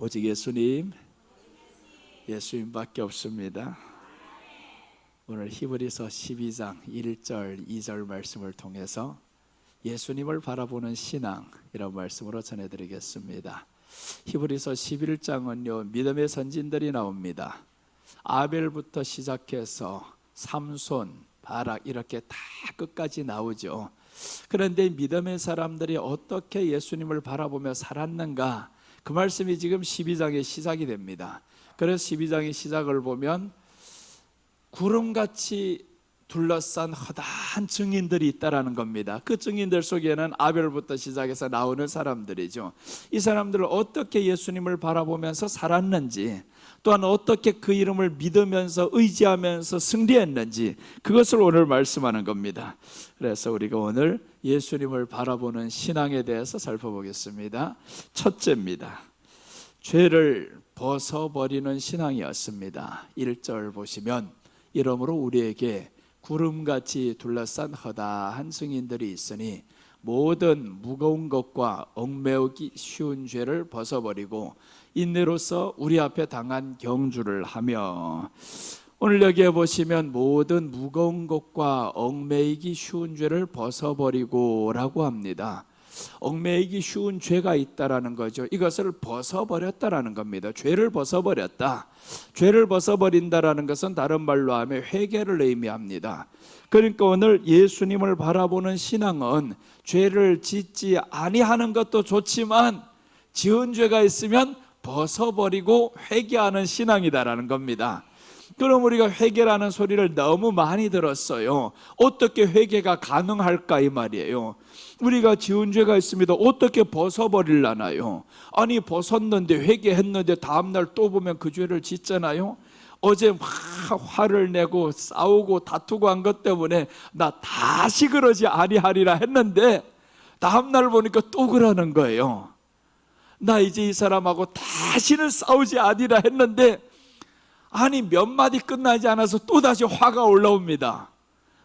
오직 예수님, 예수님밖에 없습니다. 오늘 히브리서 12장 1절 2절 말씀을 통해서 예수님을 바라보는 신앙, 이런 말씀으로 전해드리겠습니다. 히브리서 11장은요 믿음의 선진들이 나옵니다. 아벨부터 시작해서 삼손, 바락 이렇게 다 끝까지 나오죠. 그런데 믿음의 사람들이 어떻게 예수님을 바라보며 살았는가, 그 말씀이 지금 12장의 시작이 됩니다. 그래서 12장의 시작을 보면 구름같이 둘러싼 허다한 증인들이 있다라는 겁니다. 그 증인들 속에는 아벨부터 시작해서 나오는 사람들이죠. 이 사람들을 어떻게 예수님을 바라보면서 살았는지, 또한 어떻게 그 이름을 믿으면서 의지하면서 승리했는지, 그것을 오늘 말씀하는 겁니다. 그래서 우리가 오늘 예수님을 바라보는 신앙에 대해서 살펴보겠습니다. 첫째입니다. 죄를 벗어버리는 신앙이었습니다. 1절 보시면 이러므로 우리에게 구름같이 둘러싼 허다한 증인들이 있으니 모든 무거운 것과 얽매우기 쉬운 죄를 벗어버리고 인내로서 우리 앞에 당한 경주를 하며, 오늘 여기에 보시면 모든 무거운 것과 얽매이기 쉬운 죄를 벗어버리고 라고 합니다. 얽매이기 쉬운 죄가 있다라는 거죠. 이것을 벗어버렸다라는 겁니다. 죄를 벗어버렸다. 죄를 벗어버린다라는 것은 다른 말로 하면 회개를 의미합니다. 그러니까 오늘 예수님을 바라보는 신앙은 죄를 짓지 아니하는 것도 좋지만 지은 죄가 있으면 벗어버리고 회개하는 신앙이다라는 겁니다. 그럼 우리가 회개라는 소리를 너무 많이 들었어요. 어떻게 회개가 가능할까 이 말이에요. 우리가 지은 죄가 있습니다. 어떻게 벗어버리려나요? 아니 벗었는데, 회개했는데 다음날 또 보면 그 죄를 짓잖아요. 어제 막 화를 내고 싸우고 다투고 한 것 때문에 나 다시 그러지 아니하리라 했는데 다음날 보니까 또 그러는 거예요. 나 이제 이 사람하고 다시는 싸우지 아니라 했는데, 아니 몇 마디 끝나지 않아서 또다시 화가 올라옵니다.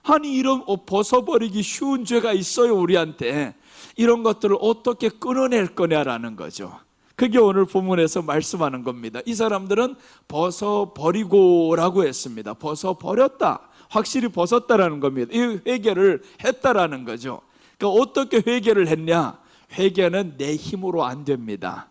아니 이런 벗어버리기 쉬운 죄가 있어요 우리한테. 이런 것들을 어떻게 끊어낼 거냐라는 거죠. 그게 오늘 본문에서 말씀하는 겁니다. 이 사람들은 벗어버리고 라고 했습니다. 벗어버렸다, 확실히 벗었다라는 겁니다. 이 회개를 했다라는 거죠. 그러니까 어떻게 회개를 했냐? 회개는 내 힘으로 안 됩니다.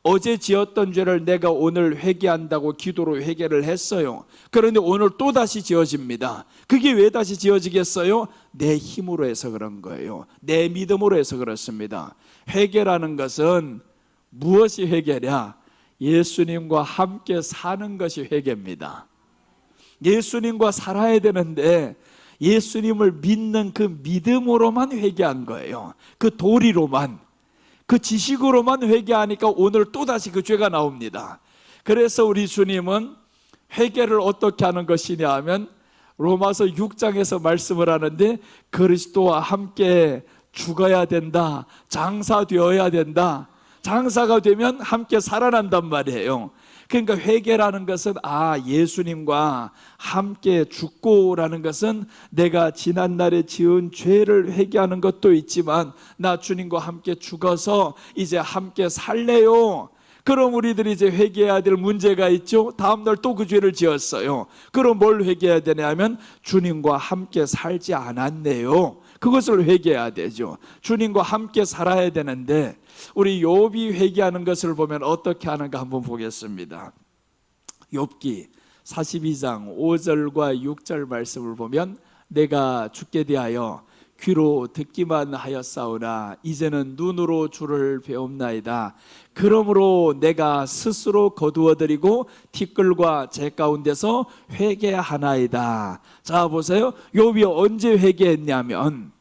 어제 지었던 죄를 내가 오늘 회개한다고 기도로 회개를 했어요. 그런데 오늘 또다시 지어집니다. 그게 왜 다시 지어지겠어요? 내 힘으로 해서 그런 거예요. 내 믿음으로 해서 그렇습니다. 회개라는 것은 무엇이 회개냐? 예수님과 함께 사는 것이 회개입니다. 예수님과 살아야 되는데 예수님을 믿는 그 믿음으로만 회개한 거예요. 그 도리로만, 그 지식으로만 회개하니까 오늘 또다시 그 죄가 나옵니다. 그래서 우리 주님은 회개를 어떻게 하는 것이냐 하면 로마서 6장에서 말씀을 하는데, 그리스도와 함께 죽어야 된다, 장사되어야 된다. 장사가 되면 함께 살아난단 말이에요. 그러니까 회개라는 것은 예수님과 함께 죽고라는 것은 내가 지난날에 지은 죄를 회개하는 것도 있지만 나 주님과 함께 죽어서 이제 함께 살래요. 그럼 우리들이 이제 회개해야 될 문제가 있죠. 다음날 또 그 죄를 지었어요. 그럼 뭘 회개해야 되냐 하면 주님과 함께 살지 않았네요. 그것을 회개해야 되죠. 주님과 함께 살아야 되는데 우리 욥이 회개하는 것을 보면 어떻게 하는가 한번 보겠습니다. 욥기 42장 5절과 6절 말씀을 보면 내가 주께 대하여 귀로 듣기만 하였사오나 이제는 눈으로 주를 배움나이다. 그러므로 내가 스스로 거두어드리고 티끌과 재 가운데서 회개하나이다. 자 보세요. 욥이 언제 회개했냐면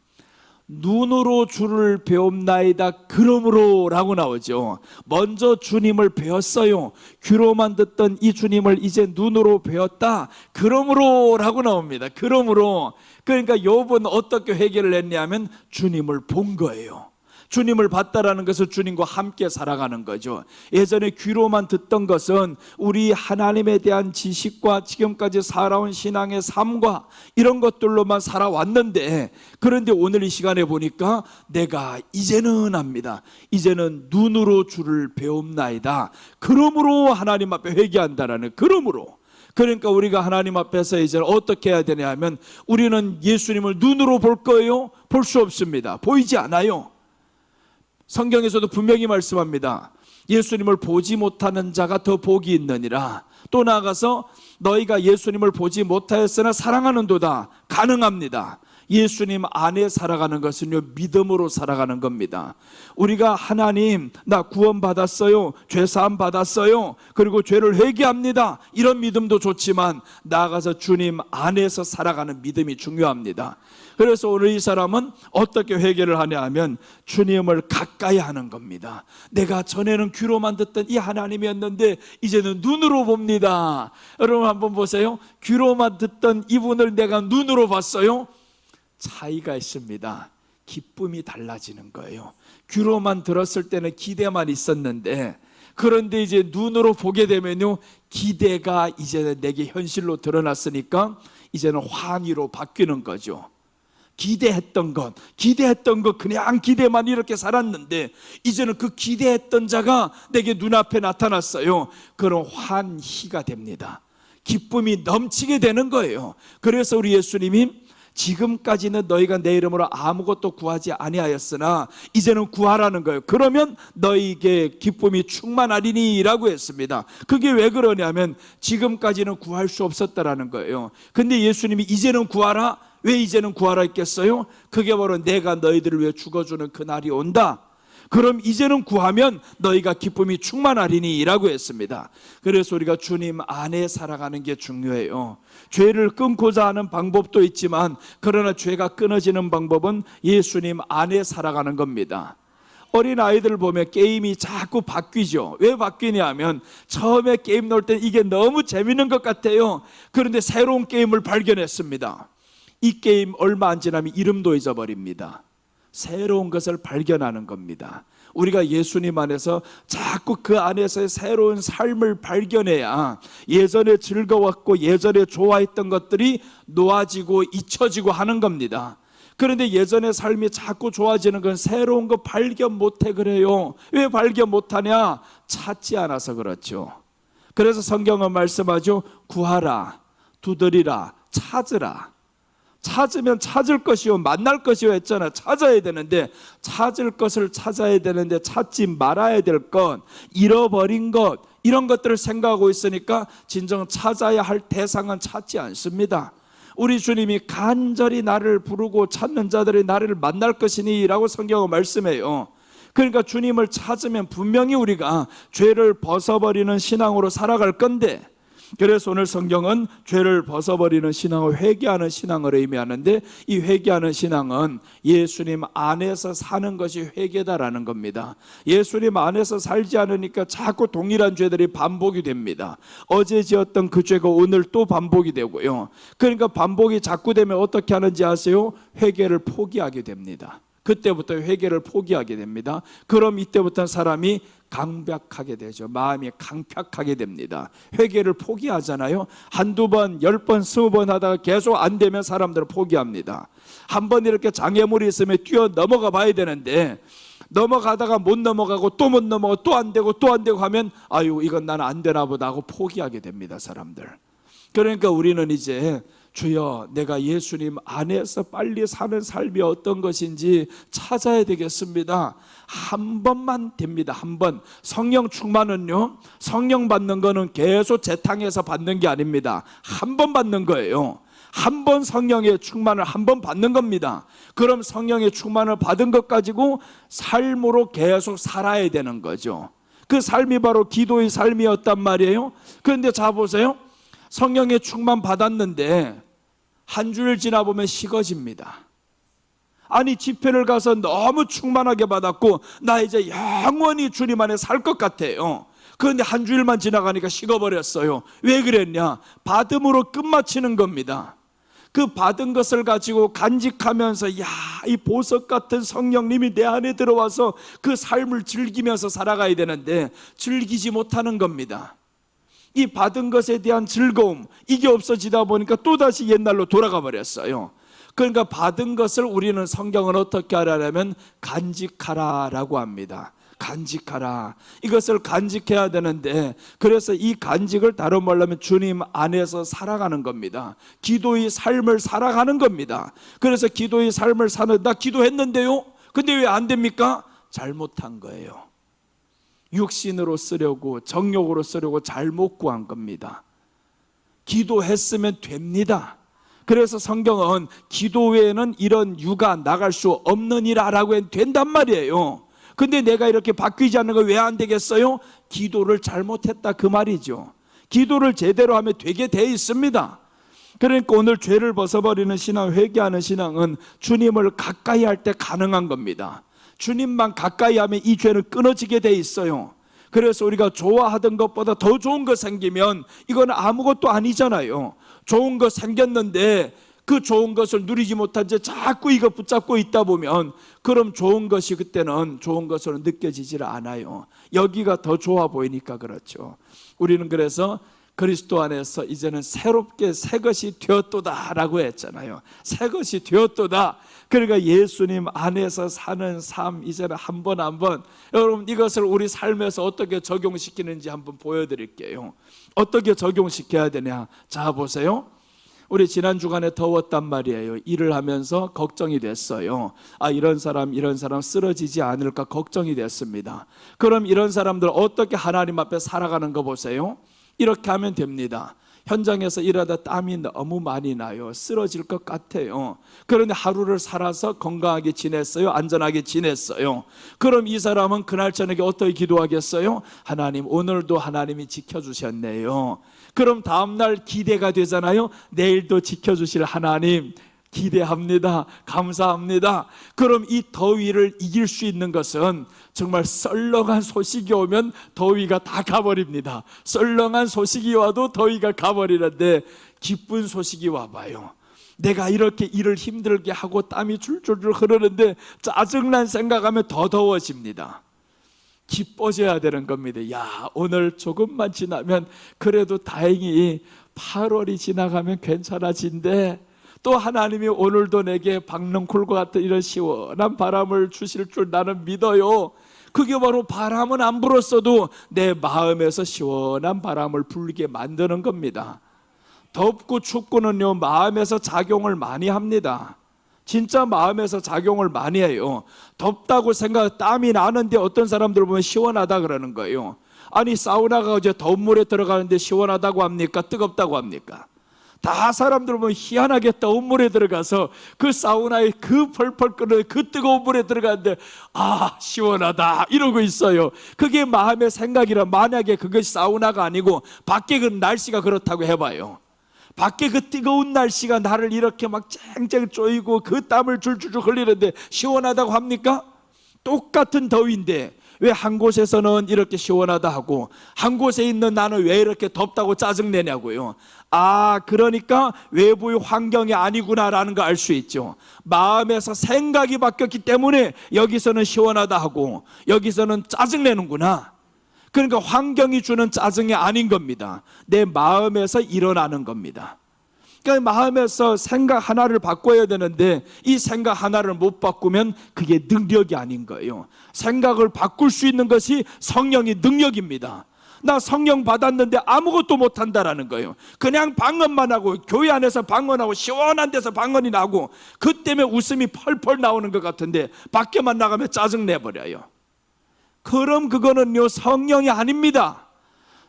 눈으로 주를 배움나이다 그러므로 라고 나오죠. 먼저 주님을 배웠어요. 귀로만 듣던 이 주님을 이제 눈으로 배웠다 그러므로 라고 나옵니다. 그러므로. 그러니까 욥은 어떻게 회개를 했냐면 주님을 본 거예요. 주님을 봤다라는 것은 주님과 함께 살아가는 거죠. 예전에 귀로만 듣던 것은 우리 하나님에 대한 지식과 지금까지 살아온 신앙의 삶과 이런 것들로만 살아왔는데, 그런데 오늘 이 시간에 보니까 내가 이제는 압니다. 이제는 눈으로 주를 배움나이다. 그러므로 하나님 앞에 회개한다라는, 그러므로. 그러니까 우리가 하나님 앞에서 이제 어떻게 해야 되냐 하면, 우리는 예수님을 눈으로 볼 거예요? 볼 수 없습니다. 보이지 않아요. 성경에서도 분명히 말씀합니다. 예수님을 보지 못하는 자가 더 복이 있느니라. 또 나아가서 너희가 예수님을 보지 못하였으나 사랑하는도다. 가능합니다. 예수님 안에 살아가는 것은요, 믿음으로 살아가는 겁니다. 우리가 하나님, 나 구원 받았어요, 죄사함 받았어요, 그리고 죄를 회개합니다, 이런 믿음도 좋지만 나아가서 주님 안에서 살아가는 믿음이 중요합니다. 그래서 오늘 이 사람은 어떻게 회개를 하냐 하면 주님을 가까이 하는 겁니다. 내가 전에는 귀로만 듣던 이 하나님이었는데 이제는 눈으로 봅니다. 여러분 한번 보세요. 귀로만 듣던 이분을 내가 눈으로 봤어요. 차이가 있습니다. 기쁨이 달라지는 거예요. 귀로만 들었을 때는 기대만 있었는데, 그런데 이제 눈으로 보게 되면요, 기대가 이제는 내게 현실로 드러났으니까 이제는 환희로 바뀌는 거죠. 기대했던 것 그냥 기대만 이렇게 살았는데 이제는 그 기대했던 자가 내게 눈앞에 나타났어요. 그런 환희가 됩니다. 기쁨이 넘치게 되는 거예요. 그래서 우리 예수님이 지금까지는 너희가 내 이름으로 아무것도 구하지 아니하였으나 이제는 구하라는 거예요. 그러면 너희에게 기쁨이 충만하리니 라고 했습니다. 그게 왜 그러냐면 지금까지는 구할 수 없었다라는 거예요. 근데 예수님이 이제는 구하라. 왜 이제는 구하라 했겠어요? 그게 바로 내가 너희들을 위해 죽어주는 그날이 온다. 그럼 이제는 구하면 너희가 기쁨이 충만하리니 라고 했습니다. 그래서 우리가 주님 안에 살아가는 게 중요해요. 죄를 끊고자 하는 방법도 있지만, 그러나 죄가 끊어지는 방법은 예수님 안에 살아가는 겁니다. 어린 아이들 보면 게임이 자꾸 바뀌죠. 왜 바뀌냐 하면 처음에 게임 넣을 때 이게 너무 재밌는 것 같아요. 그런데 새로운 게임을 발견했습니다. 이 게임 얼마 안 지나면 이름도 잊어버립니다. 새로운 것을 발견하는 겁니다. 우리가 예수님 안에서 자꾸 그 안에서의 새로운 삶을 발견해야 예전에 즐거웠고 예전에 좋아했던 것들이 놓아지고 잊혀지고 하는 겁니다. 그런데 예전의 삶이 자꾸 좋아지는 건 새로운 거 발견 못해 그래요. 왜 발견 못하냐? 찾지 않아서 그렇죠. 그래서 성경은 말씀하죠. 구하라, 두드리라, 찾으라. 찾으면 찾을 것이요 만날 것이요 했잖아. 찾아야 되는데, 찾을 것을 찾아야 되는데 찾지 말아야 될 것, 잃어버린 것, 이런 것들을 생각하고 있으니까 진정 찾아야 할 대상은 찾지 않습니다. 우리 주님이 간절히 나를 부르고 찾는 자들이 나를 만날 것이니 라고 성경은 말씀해요. 그러니까 주님을 찾으면 분명히 우리가 죄를 벗어버리는 신앙으로 살아갈 건데, 그래서 오늘 성경은 죄를 벗어버리는 신앙을 회개하는 신앙을 의미하는데, 이 회개하는 신앙은 예수님 안에서 사는 것이 회개다라는 겁니다. 예수님 안에서 살지 않으니까 자꾸 동일한 죄들이 반복이 됩니다. 어제 지었던 그 죄가 오늘 또 반복이 되고요. 그러니까 반복이 자꾸 되면 어떻게 하는지 아세요? 회개를 포기하게 됩니다. 그때부터 회개를 포기하게 됩니다. 그럼 이때부터는 사람이 강박하게 되죠. 마음이 강팍하게 됩니다. 회개를 포기하잖아요. 한두 번, 10번, 20번 하다가 계속 안 되면 사람들은 포기합니다. 한번 이렇게 장애물이 있으면 뛰어 넘어가 봐야 되는데, 넘어가다가 못 넘어가고 또 못 넘어가고 또 안 되고 또 안 되고 하면 아유, 이건 나는 안 되나 보다 하고 포기하게 됩니다, 사람들. 그러니까 우리는 이제 주여, 내가 예수님 안에서 빨리 사는 삶이 어떤 것인지 찾아야 되겠습니다. 한 번만 됩니다. 한 번. 성령 충만은요, 성령 받는 거는 계속 재탕해서 받는 게 아닙니다. 한 번 받는 거예요. 한 번 성령의 충만을 한 번 받는 겁니다. 그럼 성령의 충만을 받은 것 가지고 삶으로 계속 살아야 되는 거죠. 그 삶이 바로 기도의 삶이었단 말이에요. 그런데 자 보세요. 성령의 충만 받았는데 한 주일 지나보면 식어집니다. 아니, 집회를 가서 너무 충만하게 받았고 나 이제 영원히 주님 안에 살 것 같아요. 그런데 한 주일만 지나가니까 식어버렸어요. 왜 그랬냐? 받음으로 끝마치는 겁니다. 그 받은 것을 가지고 간직하면서 야, 이 보석 같은 성령님이 내 안에 들어와서 그 삶을 즐기면서 살아가야 되는데 즐기지 못하는 겁니다. 이 받은 것에 대한 즐거움, 이게 없어지다 보니까 또다시 옛날로 돌아가 버렸어요. 그러니까 받은 것을 우리는 성경은 어떻게 하라면 간직하라라고 합니다. 간직하라. 이것을 간직해야 되는데, 그래서 이 간직을 다른 말로 하면 주님 안에서 살아가는 겁니다. 기도의 삶을 살아가는 겁니다. 그래서 기도의 삶을 사는, 나 기도했는데요, 근데 왜 안 됩니까? 잘못한 거예요. 육신으로 쓰려고, 정욕으로 쓰려고 잘못 구한 겁니다. 기도했으면 됩니다. 그래서 성경은 기도 외에는 이런 유가 나갈 수 없느니라라고 해도 된단 말이에요. 근데 내가 이렇게 바뀌지 않는 거 왜 안 되겠어요? 기도를 잘못했다, 그 말이죠. 기도를 제대로 하면 되게 돼 있습니다. 그러니까 오늘 죄를 벗어버리는 신앙, 회개하는 신앙은 주님을 가까이 할 때 가능한 겁니다. 주님만 가까이 하면 이 죄는 끊어지게 돼 있어요. 그래서 우리가 좋아하던 것보다 더 좋은 거 생기면 이건 아무것도 아니잖아요. 좋은 거 생겼는데 그 좋은 것을 누리지 못한 채 자꾸 이거 붙잡고 있다 보면, 그럼 좋은 것이 그때는 좋은 것으로 느껴지질 않아요. 여기가 더 좋아 보이니까 그렇죠. 우리는 그래서 그리스도 안에서 이제는 새롭게 새 것이 되었도다라고 했잖아요. 새 것이 되었도다. 그러니까 예수님 안에서 사는 삶, 이제는 한 번 한 번, 여러분 이것을 우리 삶에서 어떻게 적용시키는지 한번 보여드릴게요. 어떻게 적용시켜야 되냐. 자, 보세요. 우리 지난 주간에 더웠단 말이에요. 일을 하면서 걱정이 됐어요. 아, 이런 사람 쓰러지지 않을까 걱정이 됐습니다. 그럼 이런 사람들 어떻게 하나님 앞에 살아가는 거 보세요. 이렇게 하면 됩니다. 현장에서 일하다 땀이 너무 많이 나요. 쓰러질 것 같아요. 그런데 하루를 살아서 건강하게 지냈어요. 안전하게 지냈어요. 그럼 이 사람은 그날 저녁에 어떻게 기도하겠어요? 하나님, 오늘도 하나님이 지켜주셨네요. 그럼 다음날 기대가 되잖아요. 내일도 지켜주실 하나님 기대합니다. 감사합니다. 그럼 이 더위를 이길 수 있는 것은 정말 썰렁한 소식이 오면 더위가 다 가버립니다. 썰렁한 소식이 와도 더위가 가버리는데 기쁜 소식이 와봐요. 내가 이렇게 일을 힘들게 하고 땀이 줄줄줄 흐르는데 짜증난 생각하면 더 더워집니다. 기뻐져야 되는 겁니다. 야, 오늘 조금만 지나면 그래도 다행히 8월이 지나가면 괜찮아진대. 또 하나님이 오늘도 내게 박넝쿨과 같은 이런 시원한 바람을 주실 줄 나는 믿어요. 그게 바로 바람은 안 불었어도 내 마음에서 시원한 바람을 불게 만드는 겁니다. 덥고 춥고는요, 마음에서 작용을 많이 합니다. 진짜 마음에서 작용을 많이 해요. 덥다고 땀이 나는데 어떤 사람들 보면 시원하다 그러는 거예요. 아니, 사우나가 이제 더운 물에 들어가는데 시원하다고 합니까? 뜨겁다고 합니까? 다 사람들 보면 희한하게 더운 물에 들어가서 그 사우나에 그 펄펄 끓는 그 뜨거운 물에 들어가는데 아, 시원하다 이러고 있어요. 그게 마음의 생각이라. 만약에 그것이 사우나가 아니고 밖에 그 날씨가 그렇다고 해봐요. 밖에 그 뜨거운 날씨가 나를 이렇게 막 쨍쨍 쪼이고 그 땀을 줄줄줄 흘리는데 시원하다고 합니까? 똑같은 더위인데 왜 한 곳에서는 이렇게 시원하다 하고 한 곳에 있는 나는 왜 이렇게 덥다고 짜증내냐고요. 아, 그러니까 외부의 환경이 아니구나라는 거 알 수 있죠. 마음에서 생각이 바뀌었기 때문에 여기서는 시원하다 하고 여기서는 짜증내는구나. 그러니까 환경이 주는 짜증이 아닌 겁니다. 내 마음에서 일어나는 겁니다. 그러니까 마음에서 생각 하나를 바꿔야 되는데 이 생각 하나를 못 바꾸면 그게 능력이 아닌 거예요. 생각을 바꿀 수 있는 것이 성령의 능력입니다. 나 성령 받았는데 아무것도 못한다라는 거예요. 그냥 방언만 하고 교회 안에서 방언하고 시원한 데서 방언이 나고 그 때문에 웃음이 펄펄 나오는 것 같은데 밖에만 나가면 짜증내버려요. 그럼 그거는요, 성령이 아닙니다.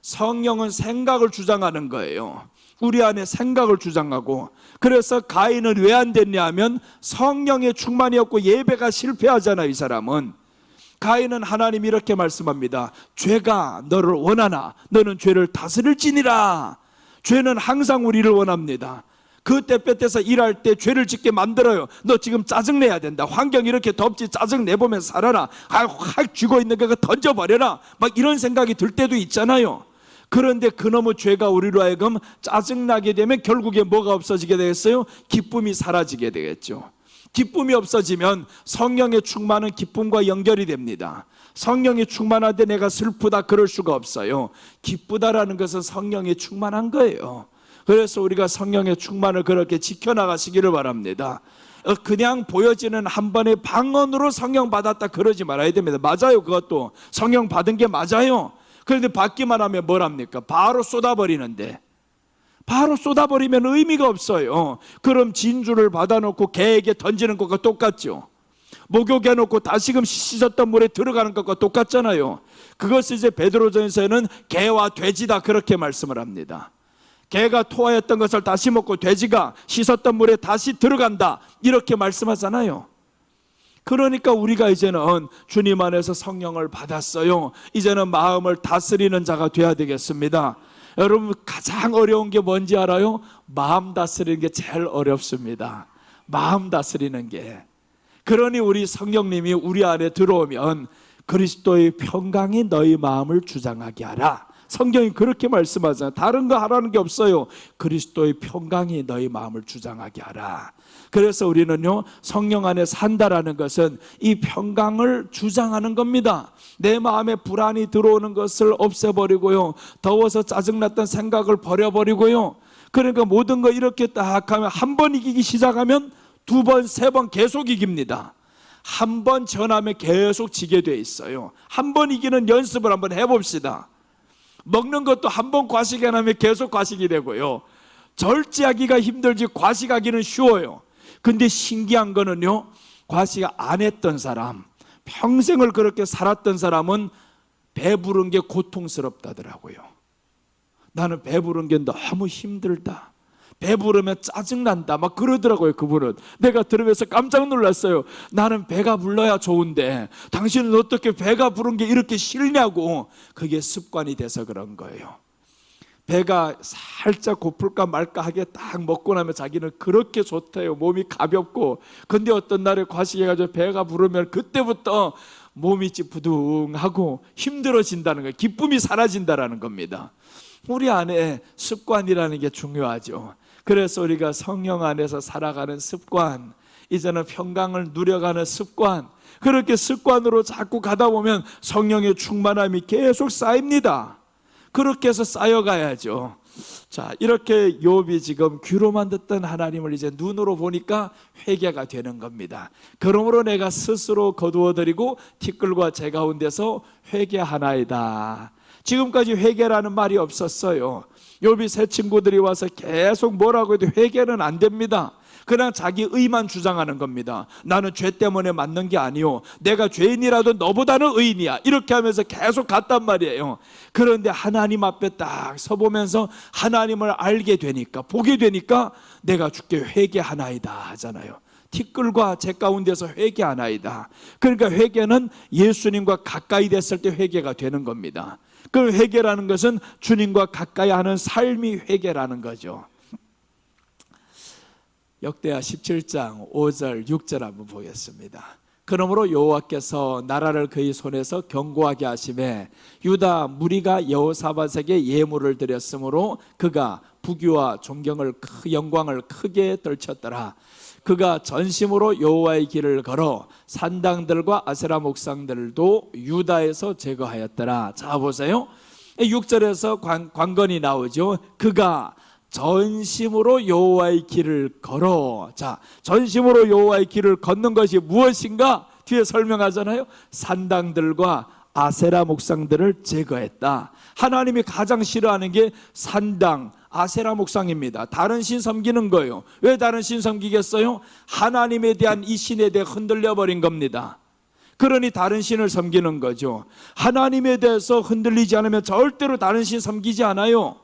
성령은 생각을 주장하는 거예요. 우리 안에 생각을 주장하고. 그래서 가인은 왜 안 됐냐 하면 성령의 충만이었고 예배가 실패하잖아요. 이 사람은. 가인은 하나님이 이렇게 말씀합니다. 죄가 너를 원하나 너는 죄를 다스릴지니라. 죄는 항상 우리를 원합니다. 그 때볕에서 일할 때 죄를 짓게 만들어요. 너 지금 짜증내야 된다. 환경이 이렇게 덥지, 짜증내보면서 살아라. 확 쥐고 있는 거 던져버려라. 막 이런 생각이 들 때도 있잖아요. 그런데 그놈의 죄가 우리로 하여금 짜증나게 되면 결국에 뭐가 없어지게 되겠어요? 기쁨이 사라지게 되겠죠. 기쁨이 없어지면 성령의 충만은 기쁨과 연결이 됩니다. 성령이 충만할 때 내가 슬프다 그럴 수가 없어요. 기쁘다라는 것은 성령이 충만한 거예요. 그래서 우리가 성령의 충만을 그렇게 지켜나가시기를 바랍니다. 그냥 보여지는 한 번의 방언으로 성령 받았다 그러지 말아야 됩니다. 맞아요. 그것도 성령 받은 게 맞아요. 그런데 받기만 하면 뭐랍니까? 바로 쏟아버리는데, 바로 쏟아버리면 의미가 없어요. 그럼 진주를 받아놓고 개에게 던지는 것과 똑같죠. 목욕해놓고 다시금 씻었던 물에 들어가는 것과 똑같잖아요. 그것을 이제 베드로전서에는 개와 돼지다 그렇게 말씀을 합니다. 개가 토하였던 것을 다시 먹고 돼지가 씻었던 물에 다시 들어간다 이렇게 말씀하잖아요. 그러니까 우리가 이제는 주님 안에서 성령을 받았어요. 이제는 마음을 다스리는 자가 되어야 되겠습니다. 여러분, 가장 어려운 게 뭔지 알아요? 마음 다스리는 게 제일 어렵습니다. 마음 다스리는 게. 그러니 우리 성령님이 우리 안에 들어오면 그리스도의 평강이 너희 마음을 주장하게 하라. 성경이 그렇게 말씀하잖아요. 다른 거 하라는 게 없어요. 그리스도의 평강이 너희 마음을 주장하게 하라. 그래서 우리는요, 성령 안에 산다라는 것은 이 평강을 주장하는 겁니다. 내 마음에 불안이 들어오는 것을 없애버리고요, 더워서 짜증났던 생각을 버려버리고요. 그러니까 모든 거 이렇게 딱 하면 한 번 이기기 시작하면 두 번, 세 번 계속 이깁니다. 한 번 전하면 계속 지게 돼 있어요. 한 번 이기는 연습을 한번 해봅시다. 먹는 것도 한 번 과식해나면 계속 과식이 되고요, 절제하기가 힘들지 과식하기는 쉬워요. 근데 신기한 거는요, 과식 안 했던 사람, 평생을 그렇게 살았던 사람은 배부른 게 고통스럽다더라고요. 나는 배부른 게 너무 힘들다, 배부르면 짜증난다 막 그러더라고요. 그분은 내가 들으면서 깜짝 놀랐어요. 나는 배가 불러야 좋은데 당신은 어떻게 배가 부른 게 이렇게 싫냐고. 그게 습관이 돼서 그런 거예요. 배가 살짝 고플까 말까 하게 딱 먹고 나면 자기는 그렇게 좋대요. 몸이 가볍고. 근데 어떤 날에 과식해가지고 배가 부르면 그때부터 몸이 찌푸둥하고 힘들어진다는 거예요. 기쁨이 사라진다는 겁니다. 우리 안에 습관이라는 게 중요하죠. 그래서 우리가 성령 안에서 살아가는 습관, 이제는 평강을 누려가는 습관, 그렇게 습관으로 자꾸 가다 보면 성령의 충만함이 계속 쌓입니다. 그렇게 해서 쌓여가야죠. 자, 이렇게 욥이 지금 귀로만 듣던 하나님을 이제 눈으로 보니까 회개가 되는 겁니다. 그러므로 내가 스스로 거두어드리고 티끌과 재 가운데서 회개하나이다. 지금까지 회개라는 말이 없었어요. 욥이 새 친구들이 와서 계속 뭐라고 해도 회개는 안 됩니다. 그냥 자기 의만 주장하는 겁니다. 나는 죄 때문에 맞는 게 아니오, 내가 죄인이라도 너보다는 의인이야, 이렇게 하면서 계속 갔단 말이에요. 그런데 하나님 앞에 딱 서보면서 하나님을 알게 되니까, 보게 되니까 내가 주께 회개하나이다 하잖아요. 티끌과 재 가운데서 회개하나이다. 그러니까 회개는 예수님과 가까이 됐을 때 회개가 되는 겁니다. 그 회개라는 것은 주님과 가까이 하는 삶이 회개라는 거죠. 역대하 17장 5절 6절 한번 보겠습니다. 그러므로 여호와께서 나라를 그의 손에서 견고하게 하시매 유다 무리가 여호사밧에게 예물을 드렸으므로 그가 부귀와 존경을 영광을 크게 떨쳤더라. 그가 전심으로 여호와의 길을 걸어 산당들과 아세라 목상들도 유다에서 제거하였더라. 자, 보세요. 6절에서 관건이 나오죠. 그가 전심으로 여호와의 길을 걸어. 자, 전심으로 여호와의 길을 걷는 것이 무엇인가? 뒤에 설명하잖아요. 산당들과 아세라 목상들을 제거했다. 하나님이 가장 싫어하는 게 산당, 아세라 목상입니다. 다른 신 섬기는 거예요. 왜 다른 신 섬기겠어요? 하나님에 대한 이 신에 대해 흔들려 버린 겁니다. 그러니 다른 신을 섬기는 거죠. 하나님에 대해서 흔들리지 않으면 절대로 다른 신 섬기지 않아요.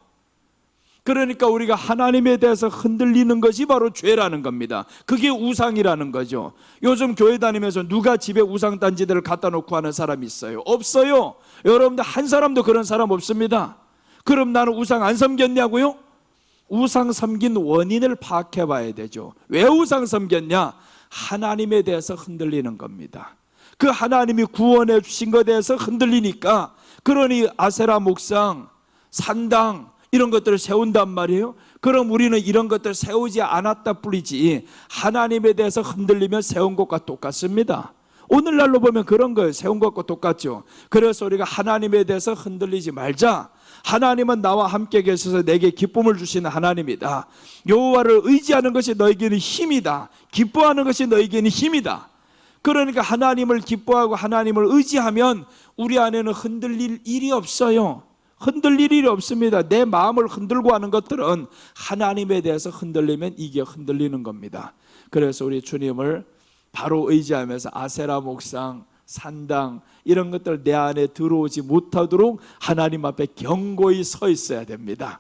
그러니까 우리가 하나님에 대해서 흔들리는 것이 바로 죄라는 겁니다. 그게 우상이라는 거죠. 요즘 교회 다니면서 누가 집에 우상 단지들을 갖다 놓고 하는 사람이 있어요? 없어요. 여러분들 한 사람도 그런 사람 없습니다. 그럼 나는 우상 안 섬겼냐고요? 우상 섬긴 원인을 파악해 봐야 되죠. 왜 우상 섬겼냐? 하나님에 대해서 흔들리는 겁니다. 그 하나님이 구원해 주신 것에 대해서 흔들리니까. 그러니 아세라 목상, 산당 이런 것들을 세운단 말이에요. 그럼 우리는 이런 것들을 세우지 않았다 뿐이지 하나님에 대해서 흔들리면 세운 것과 똑같습니다. 오늘날로 보면 그런 거예요. 세운 것과 똑같죠. 그래서 우리가 하나님에 대해서 흔들리지 말자. 하나님은 나와 함께 계셔서 내게 기쁨을 주시는 하나님이다. 여호와를 의지하는 것이 너에게는 힘이다. 기뻐하는 것이 너에게는 힘이다. 그러니까 하나님을 기뻐하고 하나님을 의지하면 우리 안에는 흔들릴 일이 없어요. 흔들릴 일이 없습니다. 내 마음을 흔들고 하는 것들은 하나님에 대해서 흔들리면 이게 흔들리는 겁니다. 그래서 우리 주님을 바로 의지하면서 아세라 목상, 산당 이런 것들 내 안에 들어오지 못하도록 하나님 앞에 견고히 서 있어야 됩니다.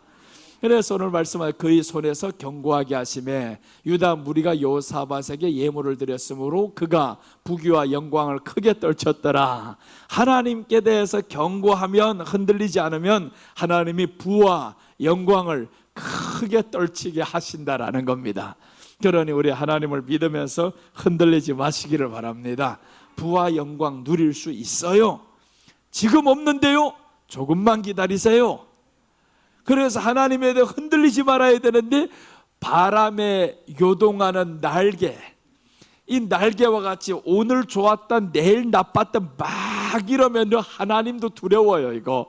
그래서 오늘 말씀하신 그의 손에서 견고하게 하심에 유다 무리가 여호사밧에게 예물을 드렸으므로 그가 부귀와 영광을 크게 떨쳤더라. 하나님께 대해서 견고하면, 흔들리지 않으면 하나님이 부와 영광을 크게 떨치게 하신다라는 겁니다. 그러니 우리 하나님을 믿으면서 흔들리지 마시기를 바랍니다. 부와 영광 누릴 수 있어요. 지금 없는데요, 조금만 기다리세요. 그래서 하나님에 대해 흔들리지 말아야 되는데 바람에 요동하는 날개, 이 날개와 같이 오늘 좋았던 내일 나빴던 막 이러면 하나님도 두려워요. 이거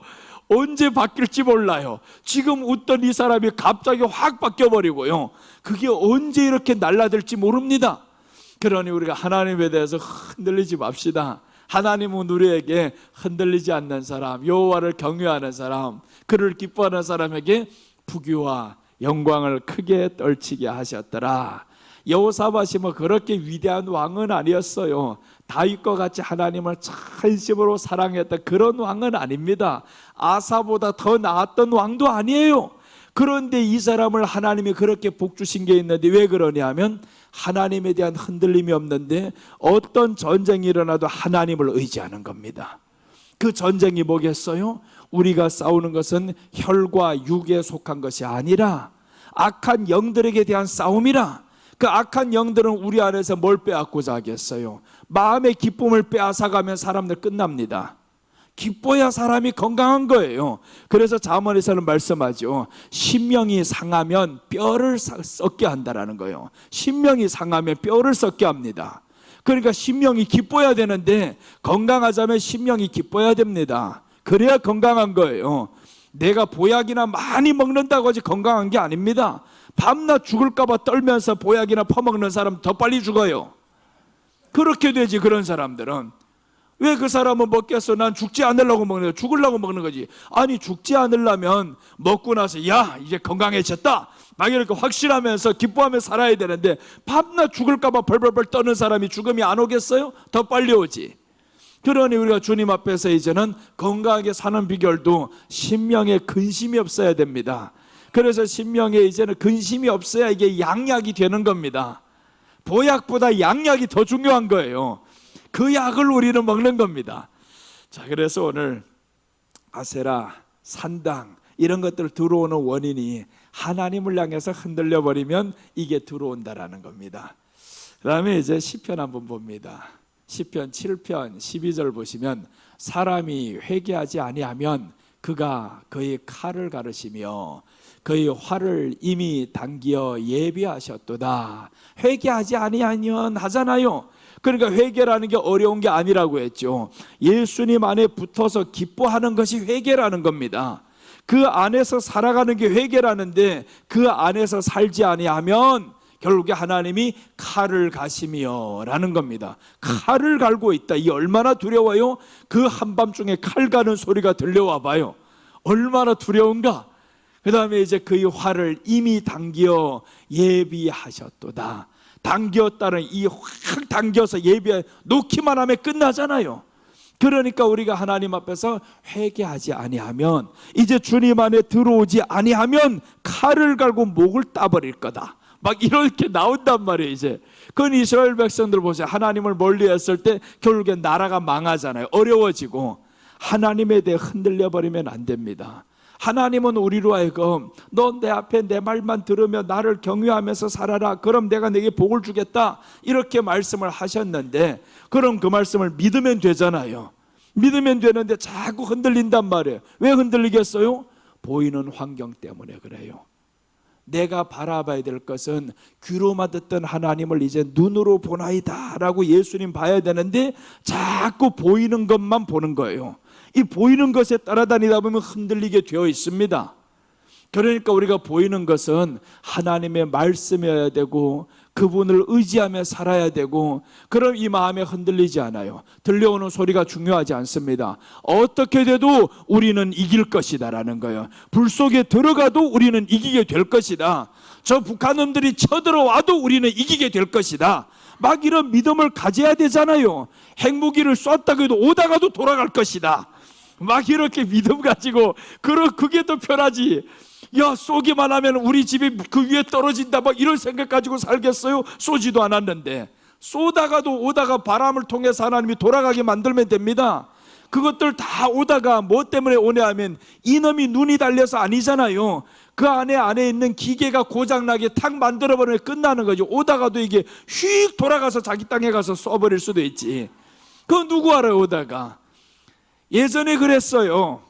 언제 바뀔지 몰라요. 지금 웃던 이 사람이 갑자기 확 바뀌어버리고요, 그게 언제 이렇게 날아들지 모릅니다. 그러니 우리가 하나님에 대해서 흔들리지 맙시다. 하나님은 우리에게 흔들리지 않는 사람, 여호와를 경외하는 사람, 그를 기뻐하는 사람에게 부귀와 영광을 크게 떨치게 하셨더라. 여호사밧이 뭐 그렇게 위대한 왕은 아니었어요. 다윗과 같이 하나님을 전심으로 사랑했던 그런 왕은 아닙니다. 아사보다 더 나았던 왕도 아니에요. 그런데 이 사람을 하나님이 그렇게 복 주신 게 있는데 왜 그러냐면 하나님에 대한 흔들림이 없는데 어떤 전쟁이 일어나도 하나님을 의지하는 겁니다. 그 전쟁이 뭐겠어요? 우리가 싸우는 것은 혈과 육에 속한 것이 아니라 악한 영들에게 대한 싸움이라. 그 악한 영들은 우리 안에서 뭘 빼앗고자 하겠어요? 마음의 기쁨을 빼앗아가면 사람들 끝납니다. 기뻐야 사람이 건강한 거예요. 그래서 잠언에서는 말씀하죠. 신명이 상하면 뼈를 썩게 한다라는 거예요. 신명이 상하면 뼈를 썩게 합니다. 그러니까 신명이 기뻐야 되는데 건강하자면 신명이 기뻐야 됩니다. 그래야 건강한 거예요. 내가 보약이나 많이 먹는다고 하지 건강한 게 아닙니다. 밤낮 죽을까 봐 떨면서 보약이나 퍼먹는 사람 더 빨리 죽어요. 그렇게 되지. 그런 사람들은 왜 그 사람은 먹겠어? 난 죽지 않으려고 먹는 거야. 죽으려고 먹는 거지. 아니 죽지 않으려면 먹고 나서 야 이제 건강해졌다 막 이렇게 확신하면서 기뻐하며 살아야 되는데 밤낮 죽을까 봐 벌벌벌 떠는 사람이 죽음이 안 오겠어요? 더 빨리 오지. 그러니 우리가 주님 앞에서 이제는 건강하게 사는 비결도 신명에 근심이 없어야 됩니다. 그래서 신명에 이제는 근심이 없어야 이게 양약이 되는 겁니다. 보약보다 양약이 더 중요한 거예요. 그 약을 우리는 먹는 겁니다. 자, 그래서 오늘 아세라, 산당 이런 것들 들어오는 원인이 하나님을 향해서 흔들려 버리면 이게 들어온다라는 겁니다. 그 다음에 이제 시편 한번 봅니다. 시편 7편 12절 보시면 사람이 회개하지 아니하면 그가 그의 칼을 가르시며 그의 활을 이미 당기어 예비하셨도다. 회개하지 아니하면 하잖아요. 그러니까 회개라는 게 어려운 게 아니라고 했죠. 예수님 안에 붙어서 기뻐하는 것이 회개라는 겁니다. 그 안에서 살아가는 게 회개라는데 그 안에서 살지 아니하면 결국에 하나님이 칼을 가시며 라는 겁니다. 칼을 갈고 있다. 이 얼마나 두려워요? 그 한밤중에 칼 가는 소리가 들려와 봐요. 얼마나 두려운가? 그 다음에 이제 그의 활을 이미 당겨 예비하셨도다. 당겼다는 이 확 당겨서 예비해 놓기만 하면 끝나잖아요. 그러니까 우리가 하나님 앞에서 회개하지 아니하면, 이제 주님 안에 들어오지 아니하면 칼을 갈고 목을 따버릴 거다. 막 이렇게 나온단 말이에요. 이제 그건 이스라엘 백성들 보세요. 하나님을 멀리했을 때 결국엔 나라가 망하잖아요. 어려워지고. 하나님에 대해 흔들려 버리면 안 됩니다. 하나님은 우리로 하여금 너 내 앞에 내 말만 들으며 나를 경외하면서 살아라, 그럼 내가 내게 복을 주겠다, 이렇게 말씀을 하셨는데, 그럼 그 말씀을 믿으면 되잖아요. 믿으면 되는데 자꾸 흔들린단 말이에요. 왜 흔들리겠어요? 보이는 환경 때문에 그래요. 내가 바라봐야 될 것은 귀로만 듣던 하나님을 이제 눈으로 보나이다 라고 예수님 봐야 되는데 자꾸 보이는 것만 보는 거예요. 이 보이는 것에 따라다니다 보면 흔들리게 되어 있습니다. 그러니까 우리가 보이는 것은 하나님의 말씀이어야 되고 그분을 의지하며 살아야 되고, 그럼 이 마음에 흔들리지 않아요. 들려오는 소리가 중요하지 않습니다. 어떻게 돼도 우리는 이길 것이다 라는 거예요. 불 속에 들어가도 우리는 이기게 될 것이다. 저 북한놈들이 쳐들어와도 우리는 이기게 될 것이다. 막 이런 믿음을 가져야 되잖아요. 핵무기를 쐈다고 해도 오다가도 돌아갈 것이다. 막 이렇게 믿음 가지고, 그게 더 편하지. 야, 쏘기만 하면 우리 집이 그 위에 떨어진다, 막 이런 생각 가지고 살겠어요? 쏘지도 않았는데. 쏘다가도 오다가 바람을 통해서 하나님이 돌아가게 만들면 됩니다. 그것들 다 오다가 뭐 때문에 오냐 하면 이놈이 눈이 달려서 아니잖아요. 그 안에 있는 기계가 고장나게 탁 만들어버리면 끝나는 거죠. 오다가도 이게 휙 돌아가서 자기 땅에 가서 쏘버릴 수도 있지. 그건 누구 알아요, 오다가. 예전에 그랬어요.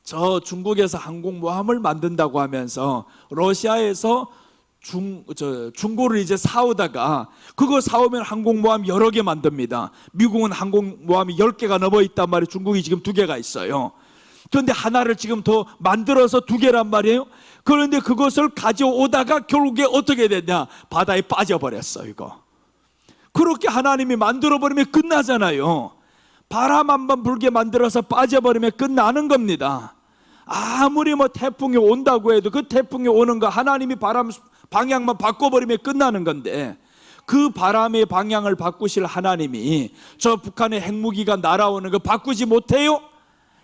저 중국에서 항공모함을 만든다고 하면서 러시아에서 중고를 이제 사오다가, 그거 사오면 항공모함 여러 개 만듭니다. 미국은 항공모함이 10개가 넘어 있단 말이에요. 중국이 지금 2개가 있어요. 그런데 하나를 지금 더 만들어서 2개란 말이에요. 그런데 그것을 가져오다가 결국에 어떻게 됐냐? 바다에 빠져버렸어. 이거 그렇게 하나님이 만들어버리면 끝나잖아요. 바람 한번 불게 만들어서 빠져버리면 끝나는 겁니다. 아무리 뭐 태풍이 온다고 해도 그 태풍이 오는 거 하나님이 바람 방향만 바꿔버리면 끝나는 건데, 그 바람의 방향을 바꾸실 하나님이 저 북한의 핵무기가 날아오는 거 바꾸지 못해요?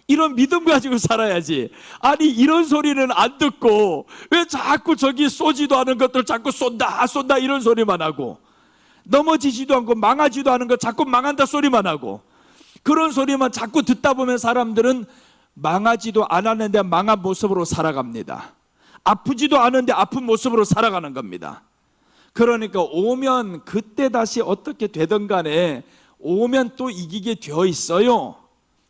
이런 믿음 가지고 살아야지. 아니, 이런 소리는 안 듣고 왜 자꾸 저기 쏘지도 않은 것들 자꾸 쏜다 이런 소리만 하고, 넘어지지도 않고 망하지도 않은 거 자꾸 망한다 소리만 하고, 그런 소리만 자꾸 듣다 보면 사람들은 망하지도 않았는데 망한 모습으로 살아갑니다. 아프지도 않은데 아픈 모습으로 살아가는 겁니다. 그러니까 오면 그때 다시 어떻게 되든 간에 오면 또 이기게 되어 있어요.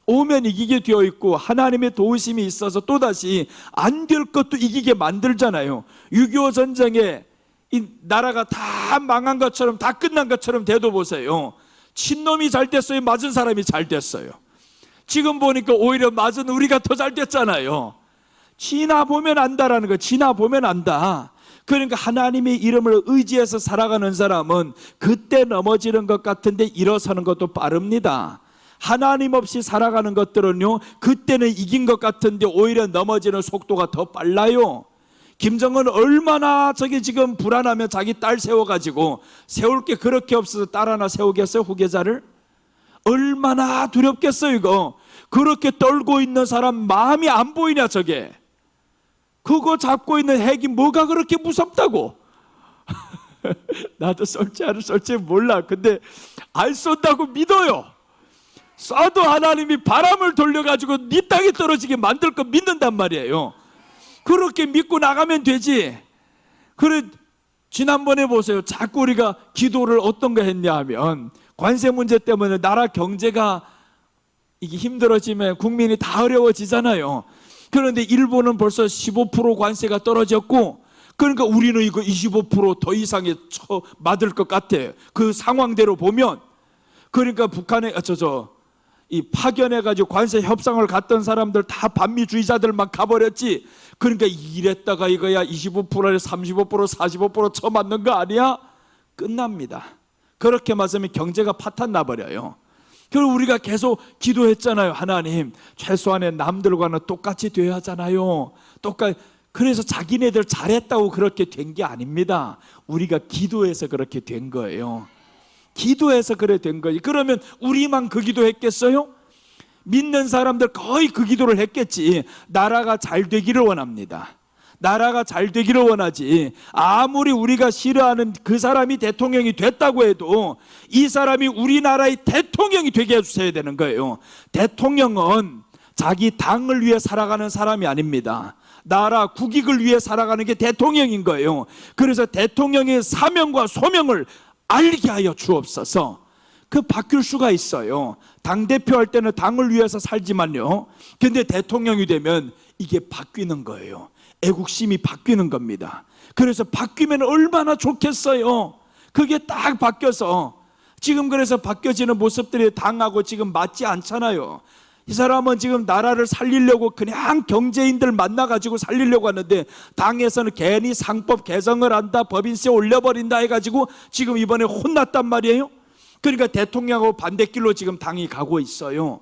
오면 이기게 되어 있고 하나님의 도우심이 있어서 또다시 안 될 것도 이기게 만들잖아요. 6.25 전쟁에 이 나라가 다 망한 것처럼, 다 끝난 것처럼 돼도 보세요. 친놈이 잘 됐어요? 맞은 사람이 잘 됐어요? 지금 보니까 오히려 맞은 우리가 더 잘 됐잖아요. 지나보면 안다라는 거. 지나보면 안다. 그러니까 하나님의 이름을 의지해서 살아가는 사람은 그때 넘어지는 것 같은데 일어서는 것도 빠릅니다. 하나님 없이 살아가는 것들은요, 그때는 이긴 것 같은데 오히려 넘어지는 속도가 더 빨라요. 김정은 얼마나 저기 지금 불안하면 자기 딸 세워가지고, 세울 게 그렇게 없어서 딸 하나 세우겠어요? 후계자를? 얼마나 두렵겠어요 이거. 그렇게 떨고 있는 사람 마음이 안 보이냐 저게. 그거 잡고 있는 핵이 뭐가 그렇게 무섭다고. 나도 쏠지 안 쏠지 몰라. 근데 안 쏜다고 믿어요. 쏴도 하나님이 바람을 돌려가지고 네 땅에 떨어지게 만들 거 믿는단 말이에요. 그렇게 믿고 나가면 되지. 그래, 지난번에 보세요. 자꾸 우리가 기도를 어떤 거 했냐 하면, 관세 문제 때문에 나라 경제가 이게 힘들어지면 국민이 다 어려워지잖아요. 그런데 일본은 벌써 15% 관세가 떨어졌고, 그러니까 우리는 이거 25% 더 이상의 맞을 것 같아. 그 상황대로 보면. 그러니까 북한에 이 파견해가지고 관세 협상을 갔던 사람들 다 반미주의자들만 가버렸지. 그러니까 이랬다가 이거야 25%에 35% 45% 쳐맞는 거 아니야? 끝납니다. 그렇게 맞으면 경제가 파탄 나버려요. 그리고 우리가 계속 기도했잖아요. 하나님, 최소한의 남들과는 똑같이 돼야 하잖아요. 그래서 자기네들 잘했다고 그렇게 된 게 아닙니다. 우리가 기도해서 그렇게 된 거예요. 기도해서 그래 된 거지. 그러면 우리만 그 기도했겠어요? 믿는 사람들 거의 그 기도를 했겠지. 나라가 잘 되기를 원합니다. 나라가 잘 되기를 원하지. 아무리 우리가 싫어하는 그 사람이 대통령이 됐다고 해도 이 사람이 우리나라의 대통령이 되게 해주셔야 되는 거예요. 대통령은 자기 당을 위해 살아가는 사람이 아닙니다. 나라 국익을 위해 살아가는 게 대통령인 거예요. 그래서 대통령의 사명과 소명을 알게 하여 주옵소서. 그 바뀔 수가 있어요. 당대표 할 때는 당을 위해서 살지만요, 근데 대통령이 되면 이게 바뀌는 거예요. 애국심이 바뀌는 겁니다. 그래서 바뀌면 얼마나 좋겠어요. 그게 딱 바뀌어서 지금 그래서 바뀌어지는 모습들이 당하고 지금 맞지 않잖아요. 이 사람은 지금 나라를 살리려고 그냥 경제인들 만나가지고 살리려고 하는데 당에서는 괜히 상법 개정을 한다, 법인세 올려버린다 해가지고 지금 이번에 혼났단 말이에요. 그러니까 대통령하고 반대길로 지금 당이 가고 있어요.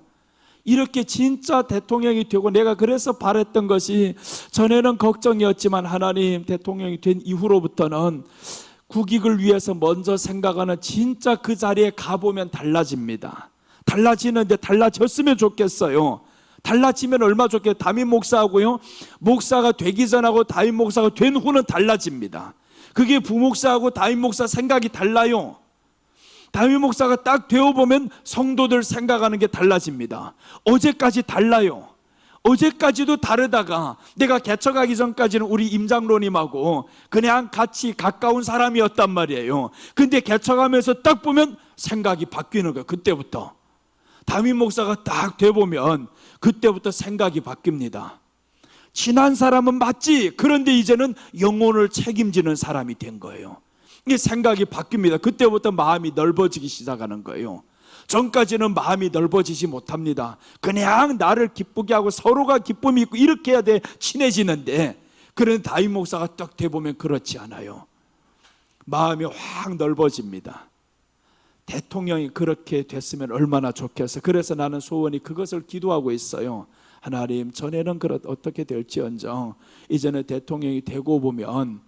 이렇게 진짜 대통령이 되고, 내가 그래서 바랬던 것이, 전에는 걱정이었지만 하나님, 대통령이 된 이후로부터는 국익을 위해서 먼저 생각하는, 진짜 그 자리에 가보면 달라집니다. 달라지는데 달라졌으면 좋겠어요. 달라지면 얼마나 좋겠어요. 담임 목사하고요, 목사가 되기 전하고 담임 목사가 된 후는 달라집니다. 그게 부목사하고 담임 목사 생각이 달라요. 담임 목사가 딱 되어보면 성도들 생각하는 게 달라집니다. 어제까지 달라요. 어제까지도 다르다가 내가 개척하기 전까지는 우리 임장로님하고 그냥 같이 가까운 사람이었단 말이에요. 근데 개척하면서 딱 보면 생각이 바뀌는 거예요. 그때부터 담임 목사가 딱 돼보면 그때부터 생각이 바뀝니다. 친한 사람은 맞지, 그런데 이제는 영혼을 책임지는 사람이 된 거예요. 이게 생각이 바뀝니다. 그때부터 마음이 넓어지기 시작하는 거예요. 전까지는 마음이 넓어지지 못합니다. 그냥 나를 기쁘게 하고 서로가 기쁨이 있고 이렇게 해야 돼 친해지는데, 그런 담임 목사가 딱 돼보면 그렇지 않아요. 마음이 확 넓어집니다. 대통령이 그렇게 됐으면 얼마나 좋겠어. 그래서 나는 소원이 그것을 기도하고 있어요. 하나님, 전에는 어떻게 될지언정 이제는 대통령이 되고 보면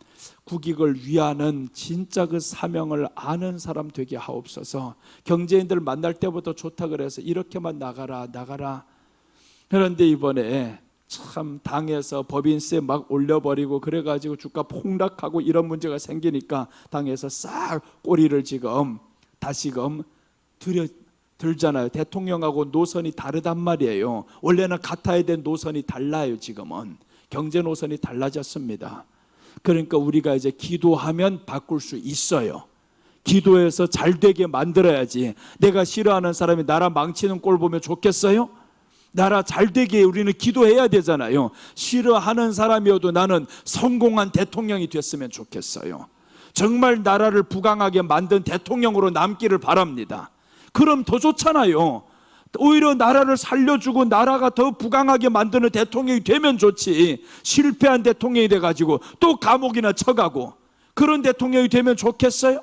국익을 위하는 진짜 그 사명을 아는 사람 되게 하옵소서. 경제인들 만날 때부터 좋다 그래서 이렇게만 나가라. 그런데 이번에 참 당에서 법인세 막 올려버리고 그래가지고 주가 폭락하고 이런 문제가 생기니까 당에서 싹 꼬리를 지금 다시금 들잖아요. 대통령하고 노선이 다르단 말이에요. 원래는 같아야 된 노선이 달라요. 지금은 경제 노선이 달라졌습니다. 그러니까 우리가 이제 기도하면 바꿀 수 있어요. 기도해서 잘 되게 만들어야지. 내가 싫어하는 사람이 나라 망치는 꼴 보면 좋겠어요? 나라 잘 되게 우리는 기도해야 되잖아요. 싫어하는 사람이어도 나는 성공한 대통령이 됐으면 좋겠어요. 정말 나라를 부강하게 만든 대통령으로 남기를 바랍니다. 그럼 더 좋잖아요. 오히려 나라를 살려주고 나라가 더 부강하게 만드는 대통령이 되면 좋지, 실패한 대통령이 돼가지고 또 감옥이나 쳐가고 그런 대통령이 되면 좋겠어요?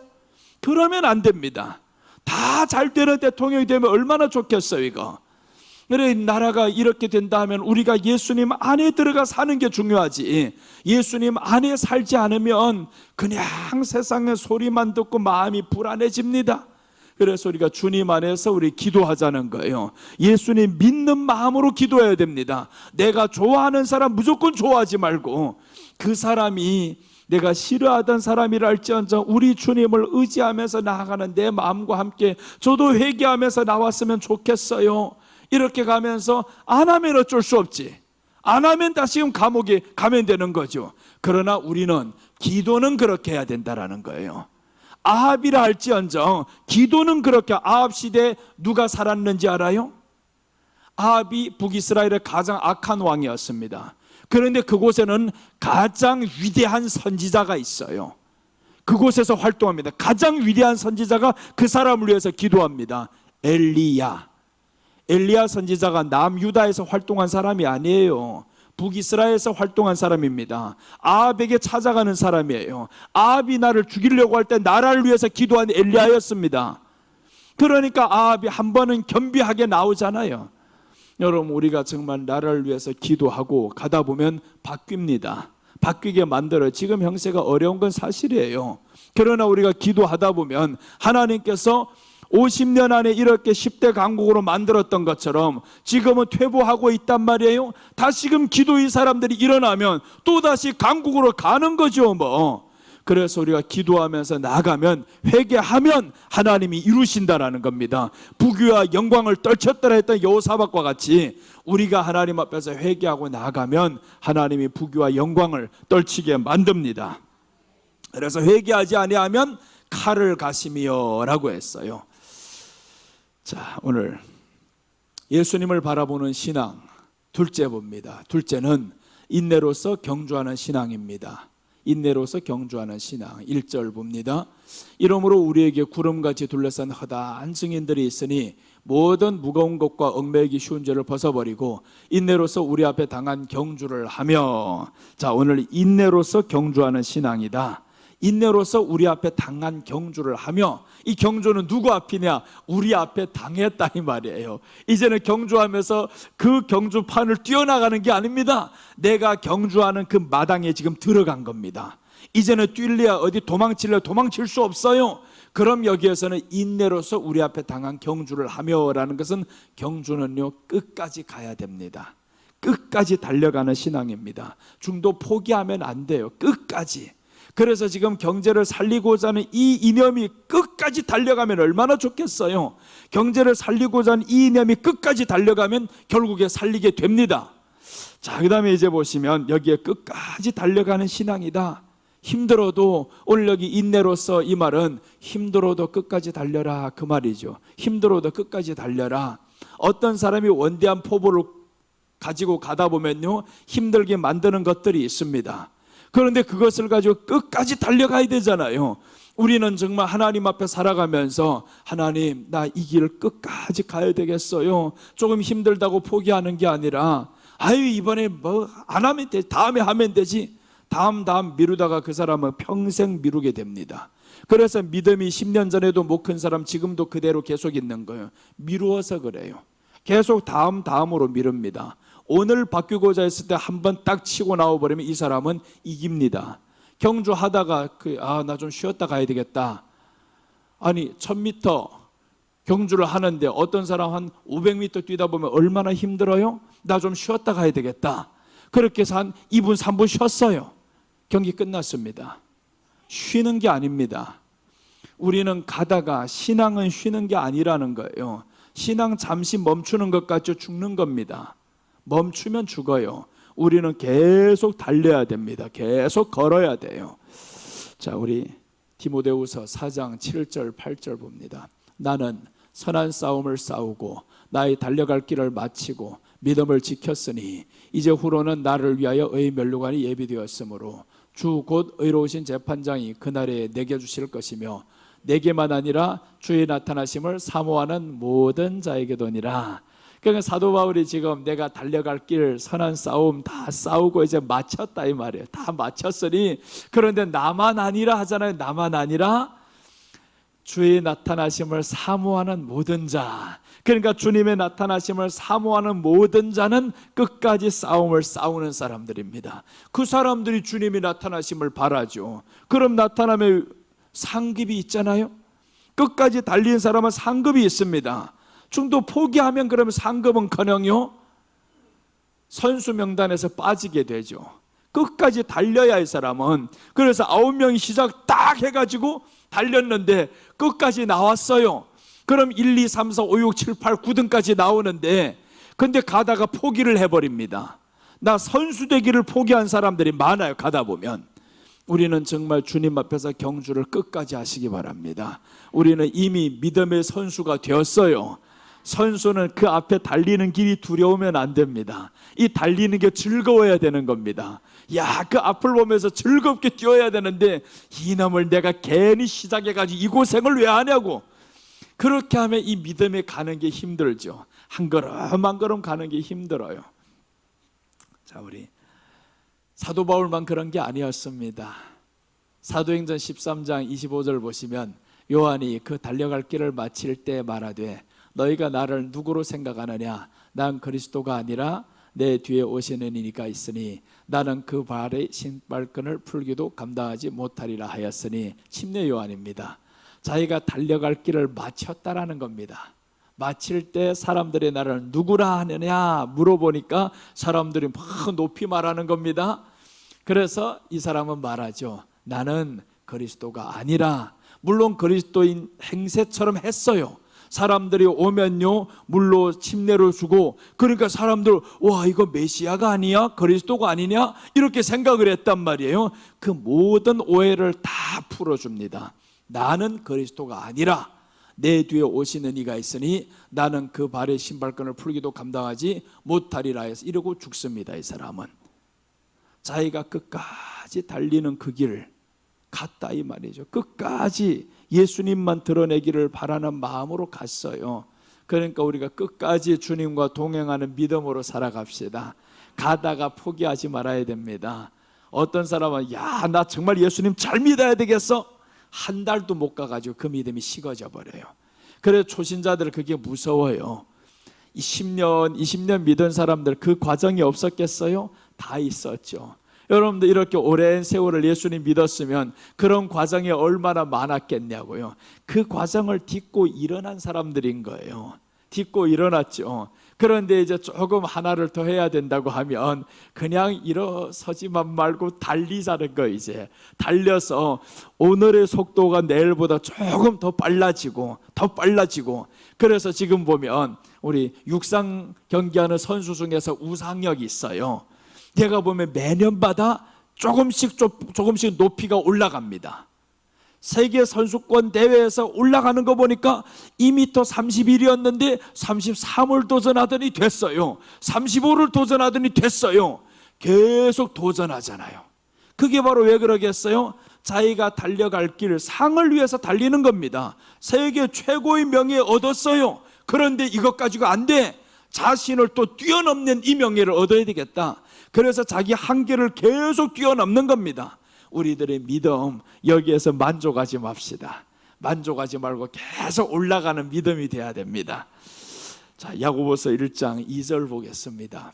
그러면 안 됩니다. 다 잘 되는 대통령이 되면 얼마나 좋겠어요. 이거 그래, 나라가 이렇게 된다 하면 우리가 예수님 안에 들어가 사는 게 중요하지, 예수님 안에 살지 않으면 그냥 세상의 소리만 듣고 마음이 불안해집니다. 그래서 우리가 주님 안에서 우리 기도하자는 거예요. 예수님 믿는 마음으로 기도해야 됩니다. 내가 좋아하는 사람 무조건 좋아하지 말고, 그 사람이 내가 싫어하던 사람이라 할지언정 우리 주님을 의지하면서 나아가는 내 마음과 함께 저도 회개하면서 나왔으면 좋겠어요. 이렇게 가면서 안 하면 어쩔 수 없지, 안 하면 다시금 감옥에 가면 되는 거죠. 그러나 우리는 기도는 그렇게 해야 된다라는 거예요. 아합이라 할지언정 기도는 그렇게. 아합 시대에 누가 살았는지 알아요? 아합이 북이스라엘의 가장 악한 왕이었습니다. 그런데 그곳에는 가장 위대한 선지자가 있어요. 그곳에서 활동합니다. 가장 위대한 선지자가 그 사람을 위해서 기도합니다. 엘리야 선지자가 남유다에서 활동한 사람이 아니에요. 북이스라엘에서 활동한 사람입니다. 아합에게 찾아가는 사람이에요. 아합이 나를 죽이려고 할 때 나라를 위해서 기도한 엘리야였습니다. 그러니까 아합이 한 번은 겸비하게 나오잖아요. 여러분, 우리가 정말 나라를 위해서 기도하고 가다 보면 바뀝니다. 바뀌게 만들어요. 지금 형세가 어려운 건 사실이에요. 그러나 우리가 기도하다 보면 하나님께서 50년 안에 이렇게 10대 강국으로 만들었던 것처럼 지금은 퇴보하고 있단 말이에요. 다시금 기도의 사람들이 일어나면 또다시 강국으로 가는 거죠 뭐. 그래서 우리가 기도하면서 나가면, 회개하면 하나님이 이루신다라는 겁니다. 부귀와 영광을 떨쳤더라 했던 여호사밧과 같이 우리가 하나님 앞에서 회개하고 나가면 하나님이 부귀와 영광을 떨치게 만듭니다. 그래서 회개하지 아니하면 칼을 가시미요 라고 했어요. 자, 오늘 예수님을 바라보는 신앙 둘째 봅니다. 둘째는 인내로서 경주하는 신앙입니다. 인내로서 경주하는 신앙. 1절 봅니다. 이러므로 우리에게 구름같이 둘러싼 허다한 증인들이 있으니 모든 무거운 것과 얽매이기 쉬운 죄를 벗어버리고 인내로서 우리 앞에 당한 경주를 하며. 자, 오늘 인내로서 경주하는 신앙이다. 인내로서 우리 앞에 당한 경주를 하며, 이 경주는 누구 앞이냐? 우리 앞에 당했다 이 말이에요. 이제는 경주하면서 그 경주판을 뛰어나가는 게 아닙니다. 내가 경주하는 그 마당에 지금 들어간 겁니다. 이제는 뛸래야 어디 도망칠래? 도망칠 수 없어요. 그럼 여기에서는 인내로서 우리 앞에 당한 경주를 하며라는 것은, 경주는요 끝까지 가야 됩니다. 끝까지 달려가는 신앙입니다. 중도 포기하면 안 돼요. 끝까지. 그래서 지금 경제를 살리고자 하는 이 이념이 끝까지 달려가면 얼마나 좋겠어요. 경제를 살리고자 하는 이 이념이 끝까지 달려가면 결국에 살리게 됩니다. 자, 그 다음에 이제 보시면 여기에 끝까지 달려가는 신앙이다. 힘들어도, 오늘 여기 인내로서 이 말은 힘들어도 끝까지 달려라 그 말이죠. 힘들어도 끝까지 달려라. 어떤 사람이 원대한 포부를 가지고 가다 보면요 힘들게 만드는 것들이 있습니다. 그런데 그것을 가지고 끝까지 달려가야 되잖아요. 우리는 정말 하나님 앞에 살아가면서, 하나님 나 이 길을 끝까지 가야 되겠어요. 조금 힘들다고 포기하는 게 아니라, 아유 이번에 뭐 안 하면 되지, 다음에 하면 되지, 다음 미루다가 그 사람은 평생 미루게 됩니다. 그래서 믿음이 10년 전에도 못 큰 사람 지금도 그대로 계속 있는 거예요. 미루어서 그래요. 계속 다음으로 미룹니다. 오늘 바뀌고자 했을 때 한 번 딱 치고 나와버리면 이 사람은 이깁니다. 경주하다가 나 좀 쉬었다 가야 되겠다. 아니 1000m 경주를 하는데 어떤 사람 한 500m 뛰다 보면 얼마나 힘들어요? 나 좀 쉬었다 가야 되겠다. 그렇게 해서 한 2분 3분 쉬었어요. 경기 끝났습니다. 쉬는 게 아닙니다. 우리는 가다가, 신앙은 쉬는 게 아니라는 거예요. 신앙 잠시 멈추는 것 같죠? 죽는 겁니다. 멈추면 죽어요. 우리는 계속 달려야 됩니다. 계속 걸어야 돼요. 자, 우리 디모데후서 4장 7절 8절 봅니다. 나는 선한 싸움을 싸우고 나의 달려갈 길을 마치고 믿음을 지켰으니 이제 후로는 나를 위하여 의의 면류관이 예비되었으므로 주 곧 의로우신 재판장이 그날에 내게 주실 것이며 내게만 아니라 주의 나타나심을 사모하는 모든 자에게도니라. 그러니까 사도 바울이 지금 내가 달려갈 길, 선한 싸움 다 싸우고 이제 마쳤다 이 말이에요. 다 마쳤으니, 그런데 나만 아니라 하잖아요. 나만 아니라 주의 나타나심을 사모하는 모든 자. 그러니까 주님의 나타나심을 사모하는 모든 자는 끝까지 싸움을 싸우는 사람들입니다. 그 사람들이 주님의 나타나심을 바라죠. 그럼 나타나면 상급이 있잖아요. 끝까지 달린 사람은 상급이 있습니다. 중도 포기하면 그러면 상급은커녕요 선수 명단에서 빠지게 되죠. 끝까지 달려야 할 사람은. 그래서 9명이 시작 딱 해가지고 달렸는데 끝까지 나왔어요. 그럼 1, 2, 3, 4, 5, 6, 7, 8, 9등까지 나오는데, 근데 가다가 포기를 해버립니다. 나 선수 되기를 포기한 사람들이 많아요. 가다 보면. 우리는 정말 주님 앞에서 경주를 끝까지 하시기 바랍니다. 우리는 이미 믿음의 선수가 되었어요. 선수는 그 앞에 달리는 길이 두려우면 안 됩니다. 이 달리는 게 즐거워야 되는 겁니다. 야, 그 앞을 보면서 즐겁게 뛰어야 되는데 이놈을 내가 괜히 시작해가지고 이 고생을 왜 하냐고. 그렇게 하면 이 믿음에 가는 게 힘들죠. 한 걸음 한 걸음 가는 게 힘들어요. 자, 우리 사도 바울만 그런 게 아니었습니다. 사도행전 13장 25절 보시면 요한이 그 달려갈 길을 마칠 때 말하되 너희가 나를 누구로 생각하느냐? 난 그리스도가 아니라 내 뒤에 오시는 이니가 있으니 나는 그 발의 신발끈을 풀기도 감당하지 못하리라 하였으니, 침례 요한입니다. 자기가 달려갈 길을 마쳤다라는 겁니다. 마칠 때 사람들이 나를 누구라 하느냐 물어보니까 사람들이 막 높이 말하는 겁니다. 그래서 이 사람은 말하죠. 나는 그리스도가 아니라. 물론 그리스도인 행세처럼 했어요. 사람들이 오면요 물로 침례를 주고, 그러니까 사람들 와 이거 메시아가 아니야? 그리스도가 아니냐? 이렇게 생각을 했단 말이에요. 그 모든 오해를 다 풀어줍니다. 나는 그리스도가 아니라 내 뒤에 오시는 이가 있으니 나는 그 발의 신발끈을 풀기도 감당하지 못하리라 해서 이러고 죽습니다. 이 사람은. 자기가 끝까지 달리는 그 길 갔다 이 말이죠. 끝까지 예수님만 드러내기를 바라는 마음으로 갔어요. 그러니까 우리가 끝까지 주님과 동행하는 믿음으로 살아갑시다. 가다가 포기하지 말아야 됩니다. 어떤 사람은 야, 나 정말 예수님 잘 믿어야 되겠어? 한 달도 못 가가지고 그 믿음이 식어져 버려요. 그래서 초신자들 그게 무서워요. 10년, 20년 믿은 사람들 그 과정이 없었겠어요? 다 있었죠. 여러분들 이렇게 오랜 세월을 예수님 믿었으면 그런 과정이 얼마나 많았겠냐고요. 그 과정을 딛고 일어난 사람들인 거예요. 딛고 일어났죠. 그런데 이제 조금 하나를 더 해야 된다고 하면 그냥 일어서지만 말고 달리자는 거. 이제 달려서 오늘의 속도가 내일보다 조금 더 빨라지고 그래서 지금 보면 우리 육상 경기하는 선수 중에서 우상혁이 있어요. 제가 보면 매년마다 조금씩 높이가 올라갑니다. 세계 선수권 대회에서 올라가는 거 보니까 2m 31이었는데 33을 도전하더니 됐어요. 35를 도전하더니 됐어요. 계속 도전하잖아요. 그게 바로 왜 그러겠어요? 자기가 달려갈 길, 상을 위해서 달리는 겁니다. 세계 최고의 명예 얻었어요. 그런데 이것 가지고 안 돼. 자신을 또 뛰어넘는 이 명예를 얻어야 되겠다. 그래서 자기 한계를 계속 뛰어넘는 겁니다. 우리들의 믿음, 여기에서 만족하지 맙시다. 만족하지 말고 계속 올라가는 믿음이 돼야 됩니다. 자, 야고보서 1장 2절 보겠습니다.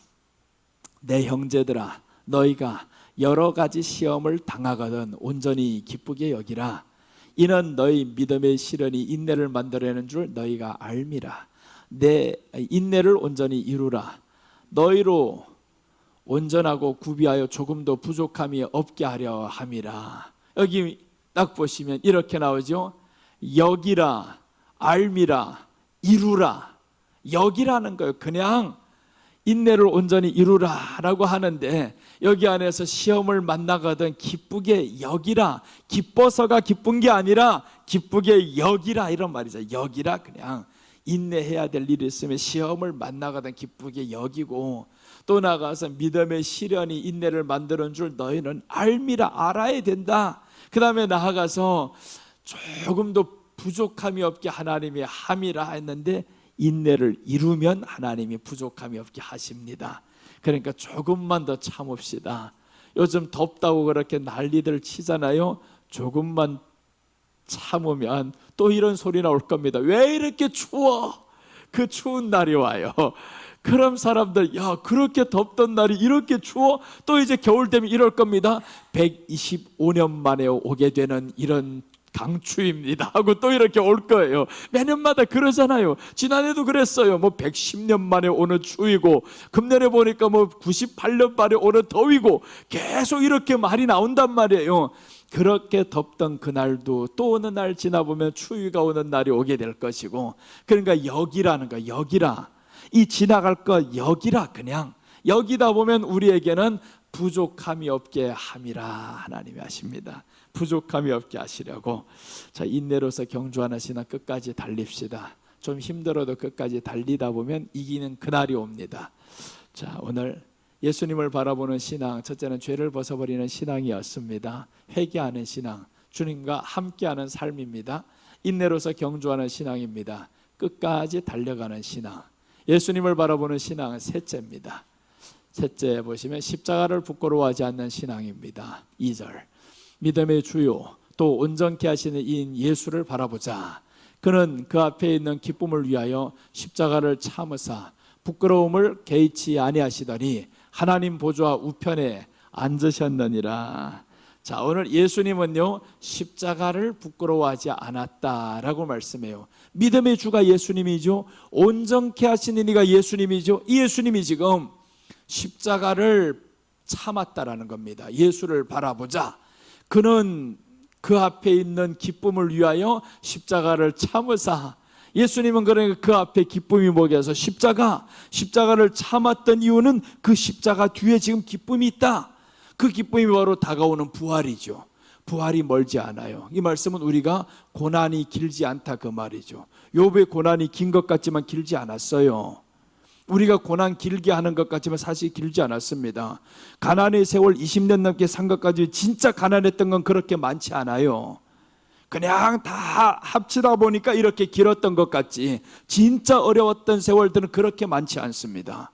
내 형제들아, 너희가 여러 가지 시험을 당하거든 온전히 기쁘게 여기라. 이는 너희 믿음의 시련이 인내를 만들어내는 줄 너희가 알미라. 내 인내를 온전히 이루라. 너희로 온전하고 구비하여 조금도 부족함이 없게 하려 함이라. 여기 딱 보시면 이렇게 나오죠. 여기라, 알미라, 이루라. 여기라는 거예요. 그냥 인내를 온전히 이루라 라고 하는데 여기 안에서 시험을 만나거든 기쁘게 여기라. 기뻐서가 기쁜 게 아니라 기쁘게 여기라 이런 말이죠. 여기라. 그냥 인내해야 될 일이 있으면 시험을 만나거든 기쁘게 여기고, 또 나가서 믿음의 시련이 인내를 만드는 줄 너희는 알미라. 알아야 된다. 그 다음에 나아가서 조금도 부족함이 없게 하나님이 함이라 했는데 인내를 이루면 하나님이 부족함이 없게 하십니다. 그러니까 조금만 더 참읍시다. 요즘 덥다고 그렇게 난리들 치잖아요. 조금만 참으면 또 이런 소리 나올 겁니다. 왜 이렇게 추워? 그 추운 날이 와요. 그럼 사람들, 야, 그렇게 덥던 날이 이렇게 추워? 또 이제 겨울 되면 이럴 겁니다. 125년 만에 오게 되는 이런 강추입니다 하고 또 이렇게 올 거예요. 매년마다 그러잖아요. 지난해도 그랬어요. 뭐 110년 만에 오는 추위고, 금년에 보니까 뭐 98년 만에 오는 더위고, 계속 이렇게 말이 나온단 말이에요. 그렇게 덥던 그날도 또 어느 날 지나보면 추위가 오는 날이 오게 될 것이고, 그러니까 여기라는 거, 여기라. 이 지나갈 것 여기라. 그냥 여기다 보면 우리에게는 부족함이 없게 함이라 하나님이 하십니다. 부족함이 없게 하시려고. 자, 인내로서 경주하는 신앙 끝까지 달립시다. 좀 힘들어도 끝까지 달리다 보면 이기는 그날이 옵니다. 자, 오늘 예수님을 바라보는 신앙, 첫째는 죄를 벗어버리는 신앙이었습니다. 회개하는 신앙, 주님과 함께하는 삶입니다. 인내로서 경주하는 신앙입니다. 끝까지 달려가는 신앙. 예수님을 바라보는 신앙은 셋째입니다. 셋째 보시면 십자가를 부끄러워하지 않는 신앙입니다. 2절, 믿음의 주요 또 온전케 하시는 이인 예수를 바라보자. 그는 그 앞에 있는 기쁨을 위하여 십자가를 참으사 부끄러움을 개의치 아니하시더니 하나님 보좌 우편에 앉으셨느니라. 자, 오늘 예수님은요 십자가를 부끄러워하지 않았다라고 말씀해요. 믿음의 주가 예수님이죠. 온전케 하시는 이가 예수님이죠. 이 예수님이 지금 십자가를 참았다라는 겁니다. 예수를 바라보자. 그는 그 앞에 있는 기쁨을 위하여 십자가를 참으사. 예수님은 그러니까 그 앞에 기쁨이 뭐겠어? 십자가를 참았던 이유는 그 십자가 뒤에 지금 기쁨이 있다. 그 기쁨이 바로 다가오는 부활이죠. 부활이 멀지 않아요. 이 말씀은 우리가 고난이 길지 않다 그 말이죠. 욥의 고난이 긴 것 같지만 길지 않았어요. 우리가 고난 길게 하는 것 같지만 사실 길지 않았습니다. 가난의 세월 20년 넘게 산 것까지 진짜 가난했던 건 그렇게 많지 않아요. 그냥 다 합치다 보니까 이렇게 길었던 것 같지 진짜 어려웠던 세월들은 그렇게 많지 않습니다.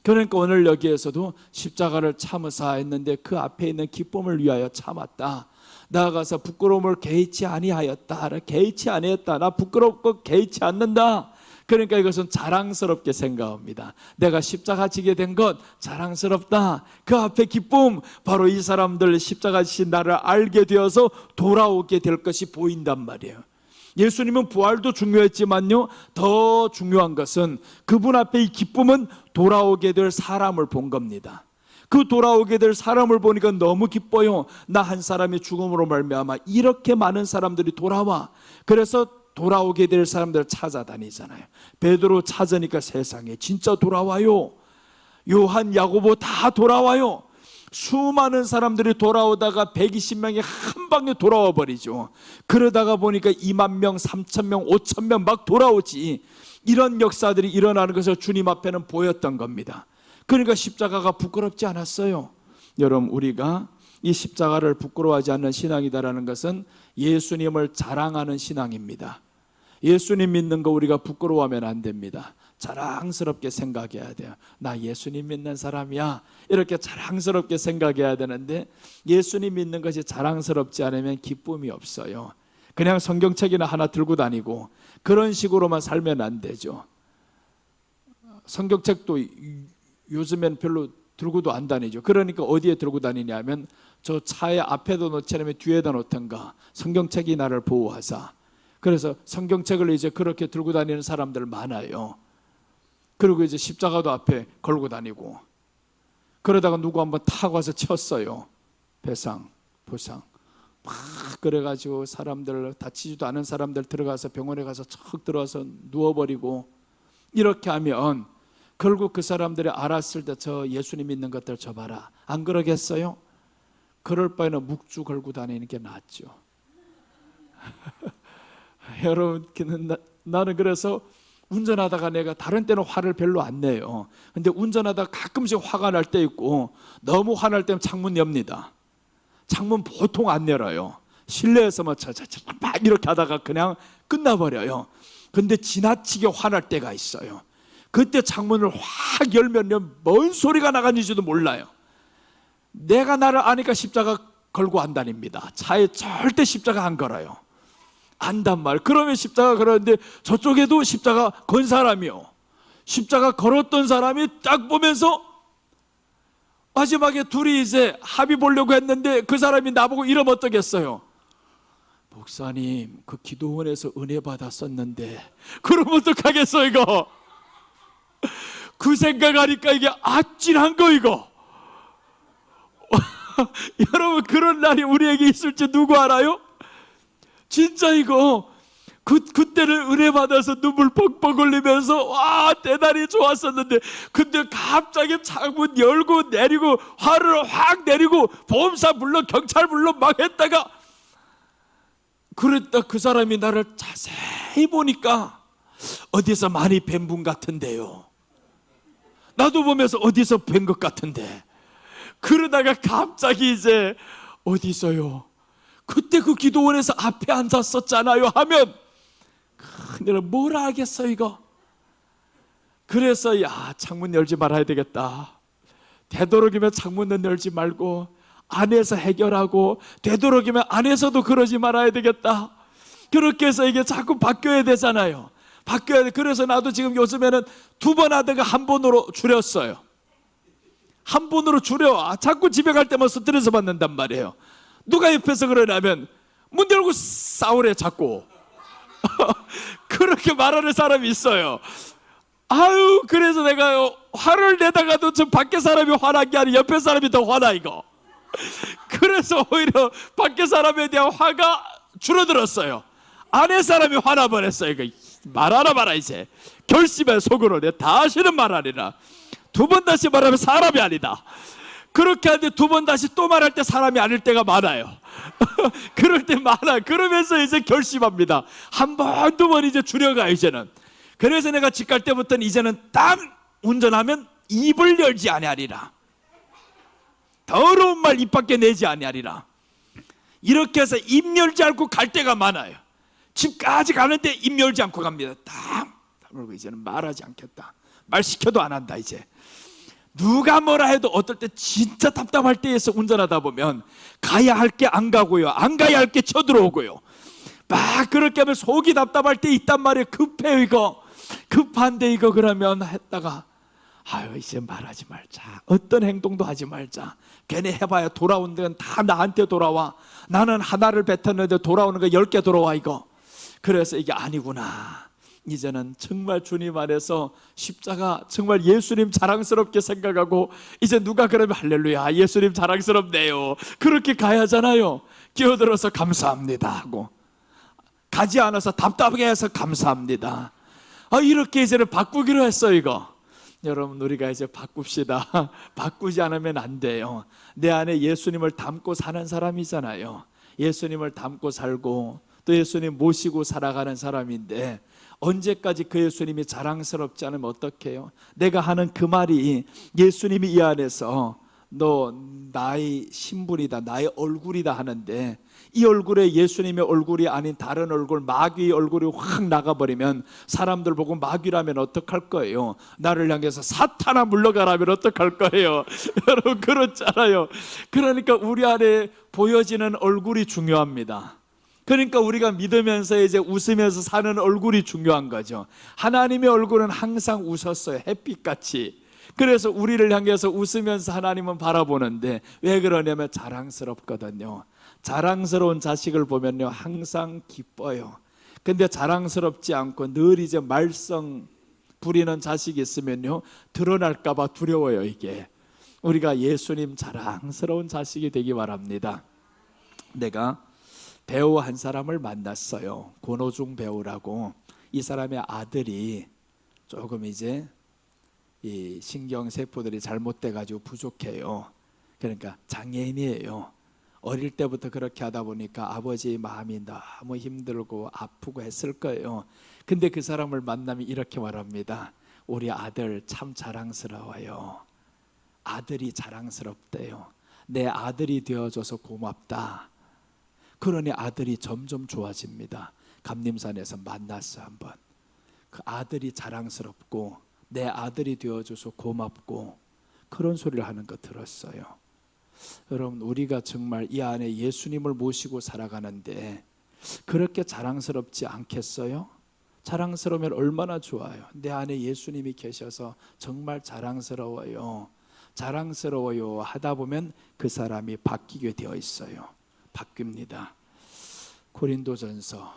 그러니까 오늘 여기에서도 십자가를 참으사 했는데 그 앞에 있는 기쁨을 위하여 참았다. 나아가서 부끄러움을 개의치 아니하였다. 개의치 아니했다. 나 부끄럽고 개의치 않는다. 그러니까 이것은 자랑스럽게 생각합니다. 내가 십자가 지게 된 것 자랑스럽다. 그 앞에 기쁨, 바로 이 사람들 십자가 지신 나를 알게 되어서 돌아오게 될 것이 보인단 말이에요. 예수님은 부활도 중요했지만요, 더 중요한 것은 그분 앞에 이 기쁨은 돌아오게 될 사람을 본 겁니다. 그 돌아오게 될 사람을 보니까 너무 기뻐요. 나 한 사람이 죽음으로 말미암아 이렇게 많은 사람들이 돌아와. 그래서 돌아오게 될 사람들을 찾아다니잖아요. 베드로 찾으니까 세상에 진짜 돌아와요. 요한, 야고보 다 돌아와요. 수많은 사람들이 돌아오다가 120명이 한 방에 돌아와 버리죠. 그러다가 보니까 2만 명, 3천 명, 5천 명 막 돌아오지. 이런 역사들이 일어나는 것을 주님 앞에는 보였던 겁니다. 그러니까 십자가가 부끄럽지 않았어요. 여러분, 우리가 이 십자가를 부끄러워하지 않는 신앙이다라는 것은 예수님을 자랑하는 신앙입니다. 예수님 믿는 거 우리가 부끄러워하면 안 됩니다. 자랑스럽게 생각해야 돼요. 나 예수님 믿는 사람이야, 이렇게 자랑스럽게 생각해야 되는데, 예수님 믿는 것이 자랑스럽지 않으면 기쁨이 없어요. 그냥 성경책이나 하나 들고 다니고 그런 식으로만 살면 안 되죠. 성경책도 요즘엔 별로 들고도 안 다니죠. 그러니까 어디에 들고 다니냐면 저 차의 앞에도 놓지 않으면 뒤에다 놓던가, 성경책이 나를 보호하사. 그래서 성경책을 이제 그렇게 들고 다니는 사람들 많아요. 그리고 이제 십자가도 앞에 걸고 다니고, 그러다가 누구 한번 타고 와서 쳤어요. 배상, 부상 막 그래가지고 사람들, 다치지도 않은 사람들 들어가서 병원에 가서 척 들어와서 누워버리고, 이렇게 하면 결국 그 사람들이 알았을 때 저 예수님 믿는 것들 저 봐라, 안 그러겠어요? 그럴 바에는 묵주 걸고 다니는 게 낫죠. 여러분, 나는 그래서 운전하다가 내가 다른 때는 화를 별로 안 내요. 근데 운전하다가 가끔씩 화가 날 때 있고, 너무 화날 때는 창문 엽니다. 창문 보통 안 열어요. 실내에서만 막 이렇게 하다가 그냥 끝나버려요. 근데 지나치게 화날 때가 있어요. 그때 창문을 확 열면 뭔 소리가 나가는지도 몰라요. 내가 나를 아니까 십자가 걸고 안 다닙니다. 차에 절대 십자가 안 걸어요. 안단 말. 그러면 십자가 걸었는데 저쪽에도 십자가 건 사람이요, 십자가 걸었던 사람이 딱 보면서 마지막에 둘이 이제 합의 보려고 했는데 그 사람이 나보고 이러면 어떠겠어요? 목사님, 그 기도원에서 은혜 받았었는데. 그러면 어떡하겠어 이거? 그 생각하니까 이게 아찔한 거 이거. 여러분, 그런 날이 우리에게 있을지 누구 알아요? 진짜 이거 그때는 은혜 받아서 눈물 뻑뻑 흘리면서 와 대단히 좋았었는데, 근데 갑자기 창문 열고 내리고 화를 확 내리고 보험사 불러 경찰 불러 막 했다가, 그랬다 그 사람이 나를 자세히 보니까 어디서 많이 뵌 분 같은데요. 나도 보면서 어디서 뵌 것 같은데. 그러다가 갑자기 이제 어디서요? 그때 그 기도원에서 앞에 앉았었잖아요 하면 내가 뭘 하겠어 이거. 그래서 야, 창문 열지 말아야 되겠다. 되도록이면 창문은 열지 말고 안에서 해결하고, 되도록이면 안에서도 그러지 말아야 되겠다. 그렇게 해서 이게 자꾸 바뀌어야 되잖아요. 바뀌어야 돼. 그래서 나도 지금 요즘에는 2번 하다가 1번으로 줄였어요. 1번으로 줄여. 자꾸 집에 갈 때만 스트레스 받는단 말이에요. 누가 옆에서 그러냐면 문 열고 싸우래 자꾸. 그렇게 말하는 사람이 있어요. 아유, 그래서 내가 화를 내다가도 저 밖에 사람이 화난 게 아니라 옆에 사람이 더 화나 이거. 그래서 오히려 밖에 사람에 대한 화가 줄어들었어요. 안에 사람이 화나 버렸어요. 이거 말하라 마라. 이제 결심해 속으로 내 다시는 말하리라. 2번 다시 말하면 사람이 아니다. 그렇게 하는데 2번 다시 또 말할 때 사람이 아닐 때가 많아요. 그럴 때 많아. 그러면서 이제 결심합니다. 1번, 2번 이제 줄여가 이제는. 그래서 내가 집 갈 때부터는 이제는 딱 운전하면 입을 열지 아니하리라. 더러운 말 입 밖에 내지 아니하리라. 이렇게 해서 입 열지 않고 갈 때가 많아요. 집까지 가는데 입 열지 않고 갑니다. 딱 다물고 이제는 말하지 않겠다. 말 시켜도 안 한다. 이제 누가 뭐라 해도 어떨 때 진짜 답답할 때에서 운전하다 보면 가야 할 게 안 가고요, 안 가야 할 게 쳐들어오고요. 막 그렇게 하면 속이 답답할 때 있단 말이에요. 급해 이거, 급한데 이거. 그러면 했다가 아유 이제 말하지 말자, 어떤 행동도 하지 말자. 괜히 해봐야 돌아온 데는 다 나한테 돌아와. 나는 하나를 뱉었는데 돌아오는 거 10개 돌아와 이거. 그래서 이게 아니구나. 이제는 정말 주님 안에서 십자가 정말 예수님 자랑스럽게 생각하고, 이제 누가 그러면 할렐루야 예수님 자랑스럽네요 그렇게 가야 하잖아요. 끼어들어서 감사합니다 하고, 가지 않아서 답답하게 해서 감사합니다. 이렇게 이제는 바꾸기로 했어요 이거. 여러분 우리가 이제 바꿉시다. 바꾸지 않으면 안 돼요. 내 안에 예수님을 담고 사는 사람이잖아요. 예수님을 담고 살고 또 예수님 모시고 살아가는 사람인데, 언제까지 그 예수님이 자랑스럽지 않으면 어떡해요? 내가 하는 그 말이 예수님이 이 안에서 너 나의 신분이다, 나의 얼굴이다 하는데, 이 얼굴에 예수님의 얼굴이 아닌 다른 얼굴, 마귀의 얼굴이 확 나가버리면 사람들 보고 마귀라면 어떡할 거예요? 나를 향해서 사탄아 물러가라면 어떡할 거예요? 여러분 그렇잖아요. 그러니까 우리 안에 보여지는 얼굴이 중요합니다. 그러니까 우리가 믿으면서 이제 웃으면서 사는 얼굴이 중요한 거죠. 하나님의 얼굴은 항상 웃었어요, 햇빛같이. 그래서 우리를 향해서 웃으면서 하나님은 바라보는데, 왜 그러냐면 자랑스럽거든요. 자랑스러운 자식을 보면요 항상 기뻐요. 근데 자랑스럽지 않고 늘 이제 말썽 부리는 자식이 있으면요 드러날까 봐 두려워요. 이게 우리가 예수님 자랑스러운 자식이 되기 바랍니다. 내가 배우 한 사람을 만났어요. 권오중 배우라고. 이 사람의 아들이 조금 이제 이 신경세포들이 잘못돼 가지고 부족해요. 그러니까 장애인이에요. 어릴 때부터 그렇게 하다 보니까 아버지의 마음이 너무 힘들고 아프고 했을 거예요. 근데 그 사람을 만나면 이렇게 말합니다. 우리 아들 참 자랑스러워요. 아들이 자랑스럽대요. 내 아들이 되어줘서 고맙다. 그러니 아들이 점점 좋아집니다. 감림산에서 만났어 한번. 그 아들이 자랑스럽고 내 아들이 되어줘서 고맙고 그런 소리를 하는 거 들었어요. 여러분 우리가 정말 이 안에 예수님을 모시고 살아가는데 그렇게 자랑스럽지 않겠어요? 자랑스러우면 얼마나 좋아요. 내 안에 예수님이 계셔서 정말 자랑스러워요. 자랑스러워요 하다 보면 그 사람이 바뀌게 되어 있어요. 바뀝니다. 고린도전서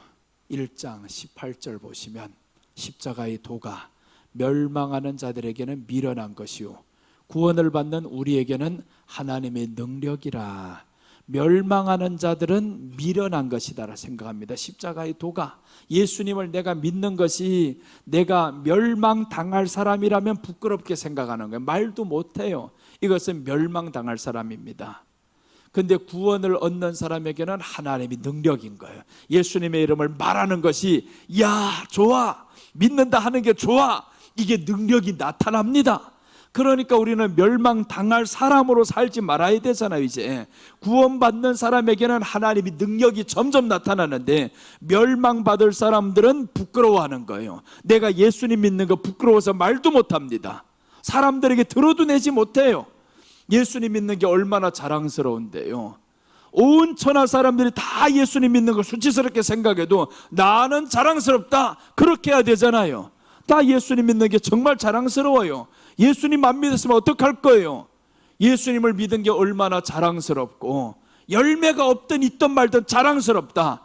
1장 18절 보시면 십자가의 도가 멸망하는 자들에게는 미련한 것이요 구원을 받는 우리에게는 하나님의 능력이라. 멸망하는 자들은 미련한 것이다 생각합니다. 십자가의 도가, 예수님을 내가 믿는 것이 내가 멸망당할 사람이라면 부끄럽게 생각하는 거예요. 말도 못해요. 이것은 멸망당할 사람입니다. 근데 구원을 얻는 사람에게는 하나님이 능력인 거예요. 예수님의 이름을 말하는 것이 야 좋아, 믿는다 하는 게 좋아, 이게 능력이 나타납니다. 그러니까 우리는 멸망당할 사람으로 살지 말아야 되잖아요. 이제 구원받는 사람에게는 하나님이 능력이 점점 나타나는데 멸망받을 사람들은 부끄러워하는 거예요. 내가 예수님 믿는 거 부끄러워서 말도 못합니다. 사람들에게 들어도 내지 못해요. 예수님 믿는 게 얼마나 자랑스러운데요. 온 천하 사람들이 다 예수님 믿는 걸 수치스럽게 생각해도 나는 자랑스럽다 그렇게 해야 되잖아요. 다 예수님 믿는 게 정말 자랑스러워요. 예수님 안 믿었으면 어떡할 거예요? 예수님을 믿은 게 얼마나 자랑스럽고 열매가 없든 있든 말든 자랑스럽다.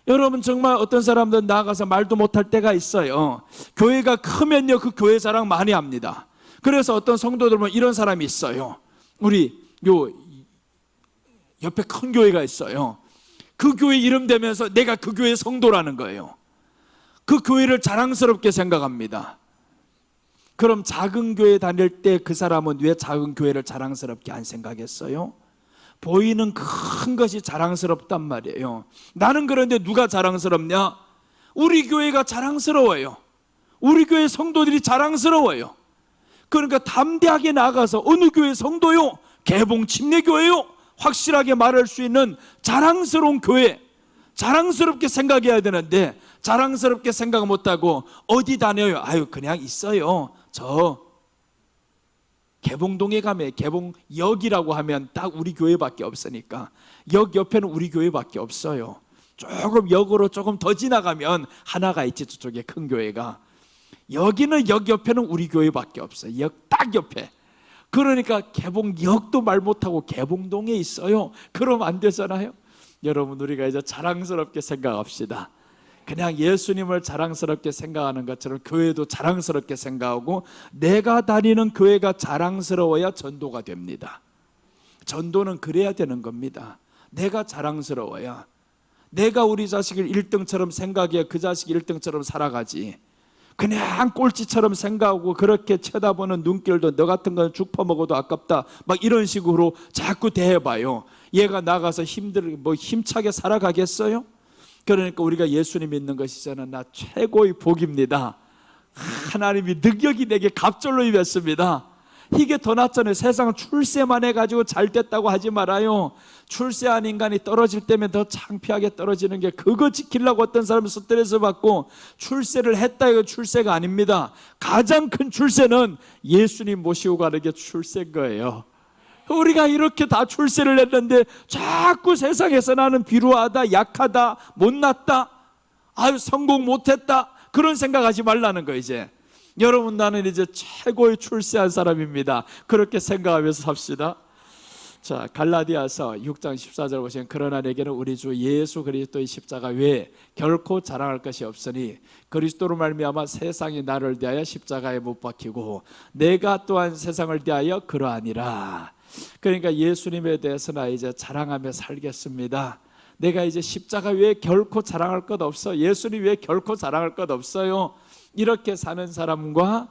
여러분 정말 어떤 사람들은 나가서 말도 못할 때가 있어요. 교회가 크면요 그 교회 자랑 많이 합니다. 그래서 어떤 성도들 보면 이런 사람이 있어요. 우리 요 옆에 큰 교회가 있어요. 그 교회 이름 대면서 내가 그 교회 성도라는 거예요. 그 교회를 자랑스럽게 생각합니다. 그럼 작은 교회 다닐 때 그 사람은 왜 작은 교회를 자랑스럽게 안 생각했어요? 보이는 큰 것이 자랑스럽단 말이에요. 나는 그런데 누가 자랑스럽냐? 우리 교회가 자랑스러워요. 우리 교회 성도들이 자랑스러워요. 그러니까 담대하게 나가서 어느 교회 성도요? 개봉 침례교회요? 확실하게 말할 수 있는 자랑스러운 교회, 자랑스럽게 생각해야 되는데 자랑스럽게 생각 못하고 어디 다녀요? 아유 그냥 있어요. 저 개봉동에 가면 개봉역이라고 하면 딱 우리 교회밖에 없으니까 역 옆에는 우리 교회밖에 없어요. 조금 역으로 조금 더 지나가면 하나가 있지, 저쪽에 큰 교회가. 여기는 역 옆에는 우리 교회밖에 없어요. 역 딱 옆에. 그러니까 개봉역도 말 못하고 개봉동에 있어요. 그럼 안 되잖아요. 여러분, 우리가 이제 자랑스럽게 생각합시다. 그냥 예수님을 자랑스럽게 생각하는 것처럼 교회도 자랑스럽게 생각하고, 내가 다니는 교회가 자랑스러워야 전도가 됩니다. 전도는 그래야 되는 겁니다. 내가 자랑스러워야. 내가 우리 자식을 1등처럼 생각해야 그 자식이 1등처럼 살아가지. 그냥 꼴찌처럼 생각하고 그렇게 쳐다보는 눈길도 너 같은 건 죽 퍼먹어도 아깝다 막 이런 식으로 자꾸 대해봐요. 얘가 나가서 힘차게 살아가겠어요? 그러니까 우리가 예수님 믿는 것이 저는 나 최고의 복입니다. 하나님이 능력이 내게 갑절로 임했습니다. 이게 더 낫잖아요. 세상 출세만 해가지고 잘 됐다고 하지 말아요. 출세한 인간이 떨어질 때면 더 창피하게 떨어지는 게, 그거 지키려고 어떤 사람은 스트레스 받고, 출세를 했다 이거 출세가 아닙니다. 가장 큰 출세는 예수님 모시고 가는 게 출세인 거예요. 우리가 이렇게 다 출세를 했는데 자꾸 세상에서 나는 비루하다, 약하다, 못났다, 아유 성공 못했다, 그런 생각하지 말라는 거예요. 이제 여러분, 나는 이제 최고의 출세한 사람입니다. 그렇게 생각하면서 삽시다. 자, 갈라디아서 6장 14절 보시면, 그러나 내게는 우리 주 예수 그리스도의 십자가 외에 결코 자랑할 것이 없으니 그리스도로 말미암아 세상이 나를 대하여 십자가에 못 박히고 내가 또한 세상을 대하여 그러하니라. 그러니까 예수님에 대해서 나 이제 자랑하며 살겠습니다. 내가 이제 십자가 외에 결코 자랑할 것 없어. 예수님 외에 결코 자랑할 것 없어요. 이렇게 사는 사람과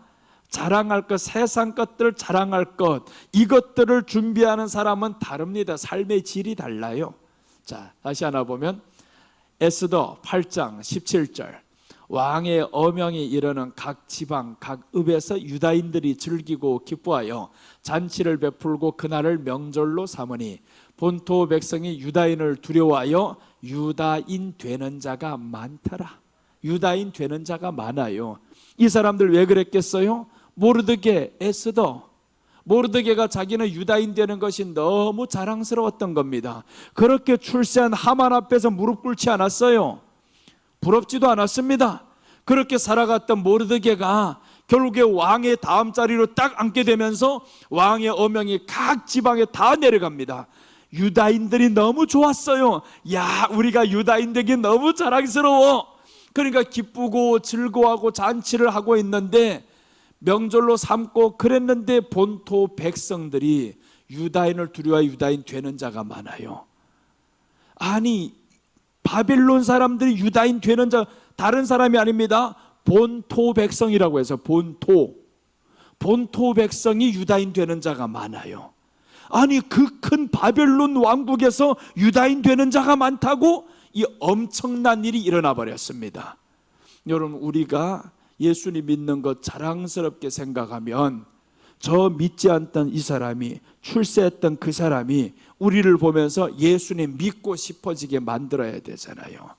자랑할 것, 세상 것들 자랑할 것, 이것들을 준비하는 사람은 다릅니다. 삶의 질이 달라요. 자, 다시 하나 보면 에스더 8장 17절, 왕의 어명이 이르는 각 지방 각 읍에서 유다인들이 즐기고 기뻐하여 잔치를 베풀고 그날을 명절로 삼으니 본토 백성이 유다인을 두려워하여 유다인 되는 자가 많더라. 유다인 되는 자가 많아요. 이 사람들 왜 그랬겠어요? 모르드게, 에스더, 모르드게가 자기는 유다인 되는 것이 너무 자랑스러웠던 겁니다. 그렇게 출세한 하만 앞에서 무릎 꿇지 않았어요. 부럽지도 않았습니다. 그렇게 살아갔던 모르드게가 결국에 왕의 다음 자리로 딱 앉게 되면서 왕의 어명이 각 지방에 다 내려갑니다. 유다인들이 너무 좋았어요. 야, 우리가 유다인 되기 너무 자랑스러워. 그러니까 기쁘고 즐거워하고 잔치를 하고 있는데, 명절로 삼고 그랬는데 본토 백성들이 유다인을 두려워해 유다인 되는 자가 많아요. 아니, 바벨론 사람들이 유다인 되는 자, 다른 사람이 아닙니다. 본토 백성이라고 해서 본토 백성이 유다인 되는 자가 많아요. 아니, 그 큰 바벨론 왕국에서 유다인 되는 자가 많다고? 이 엄청난 일이 일어나 버렸습니다. 여러분, 우리가 예수님 믿는 것 자랑스럽게 생각하면 저 믿지 않던 이 사람이, 출세했던 그 사람이 우리를 보면서 예수님 믿고 싶어지게 만들어야 되잖아요.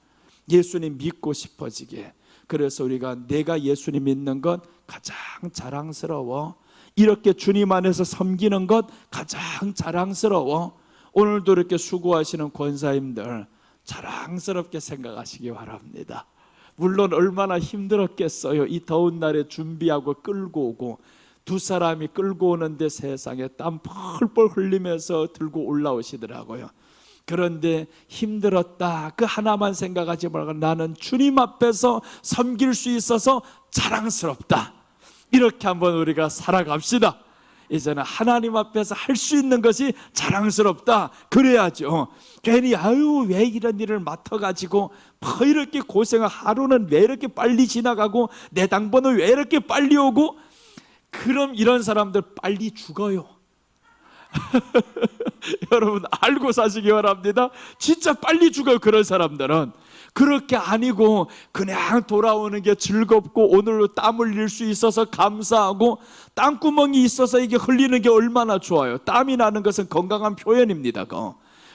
예수님 믿고 싶어지게. 그래서 우리가 내가 예수님 믿는 것 가장 자랑스러워. 이렇게 주님 안에서 섬기는 것 가장 자랑스러워. 오늘도 이렇게 수고하시는 권사님들 자랑스럽게 생각하시기 바랍니다. 물론 얼마나 힘들었겠어요. 이 더운 날에 준비하고 끌고 오고, 두 사람이 끌고 오는데 세상에 땀 펄펄 흘리면서 들고 올라오시더라고요. 그런데 힘들었다, 그 하나만 생각하지 말고 나는 주님 앞에서 섬길 수 있어서 자랑스럽다. 이렇게 한번 우리가 살아갑시다. 이제는 하나님 앞에서 할 수 있는 것이 자랑스럽다. 그래야죠. 괜히 아유 왜 이런 일을 맡아가지고 뭐 이렇게 고생을, 하루는 왜 이렇게 빨리 지나가고 내 당번은 왜 이렇게 빨리 오고, 그럼 이런 사람들 빨리 죽어요. 여러분 알고 사시기 바랍니다. 진짜 빨리 죽어요. 그런 사람들은. 그렇게 아니고 그냥 돌아오는 게 즐겁고 오늘로 땀 흘릴 수 있어서 감사하고 땀구멍이 있어서 이게 흘리는 게 얼마나 좋아요. 땀이 나는 것은 건강한 표현입니다.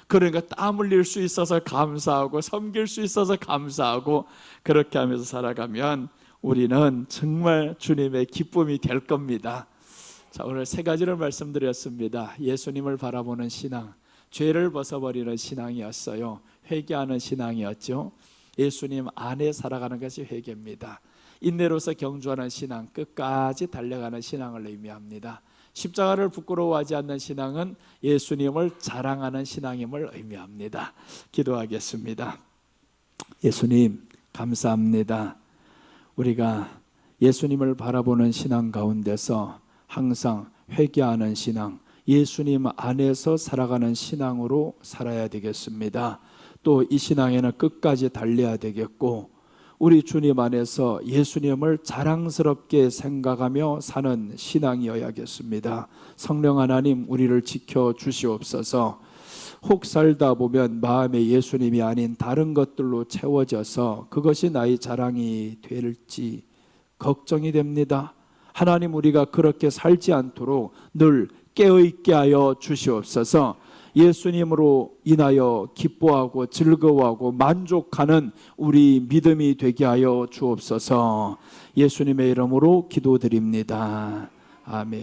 그러니까 땀 흘릴 수 있어서 감사하고 섬길 수 있어서 감사하고 그렇게 하면서 살아가면 우리는 정말 주님의 기쁨이 될 겁니다. 자, 오늘 세 가지를 말씀드렸습니다. 예수님을 바라보는 신앙, 죄를 벗어버리는 신앙이었어요. 회개하는 신앙이었죠. 예수님 안에 살아가는 것이 회개입니다. 인내로서 경주하는 신앙, 끝까지 달려가는 신앙을 의미합니다. 십자가를 부끄러워하지 않는 신앙은 예수님을 자랑하는 신앙임을 의미합니다. 기도하겠습니다. 예수님 감사합니다. 우리가 예수님을 바라보는 신앙 가운데서 항상 회개하는 신앙, 예수님 안에서 살아가는 신앙으로 살아야 되겠습니다. 또 이 신앙에는 끝까지 달려야 되겠고 우리 주님 안에서 예수님을 자랑스럽게 생각하며 사는 신앙이어야겠습니다. 성령 하나님 우리를 지켜 주시옵소서. 혹 살다 보면 마음에 예수님이 아닌 다른 것들로 채워져서 그것이 나의 자랑이 될지 걱정이 됩니다. 하나님 우리가 그렇게 살지 않도록 늘 깨어있게 하여 주시옵소서. 예수님으로 인하여 기뻐하고 즐거워하고 만족하는 우리 믿음이 되게 하여 주옵소서. 예수님의 이름으로 기도드립니다. 아멘.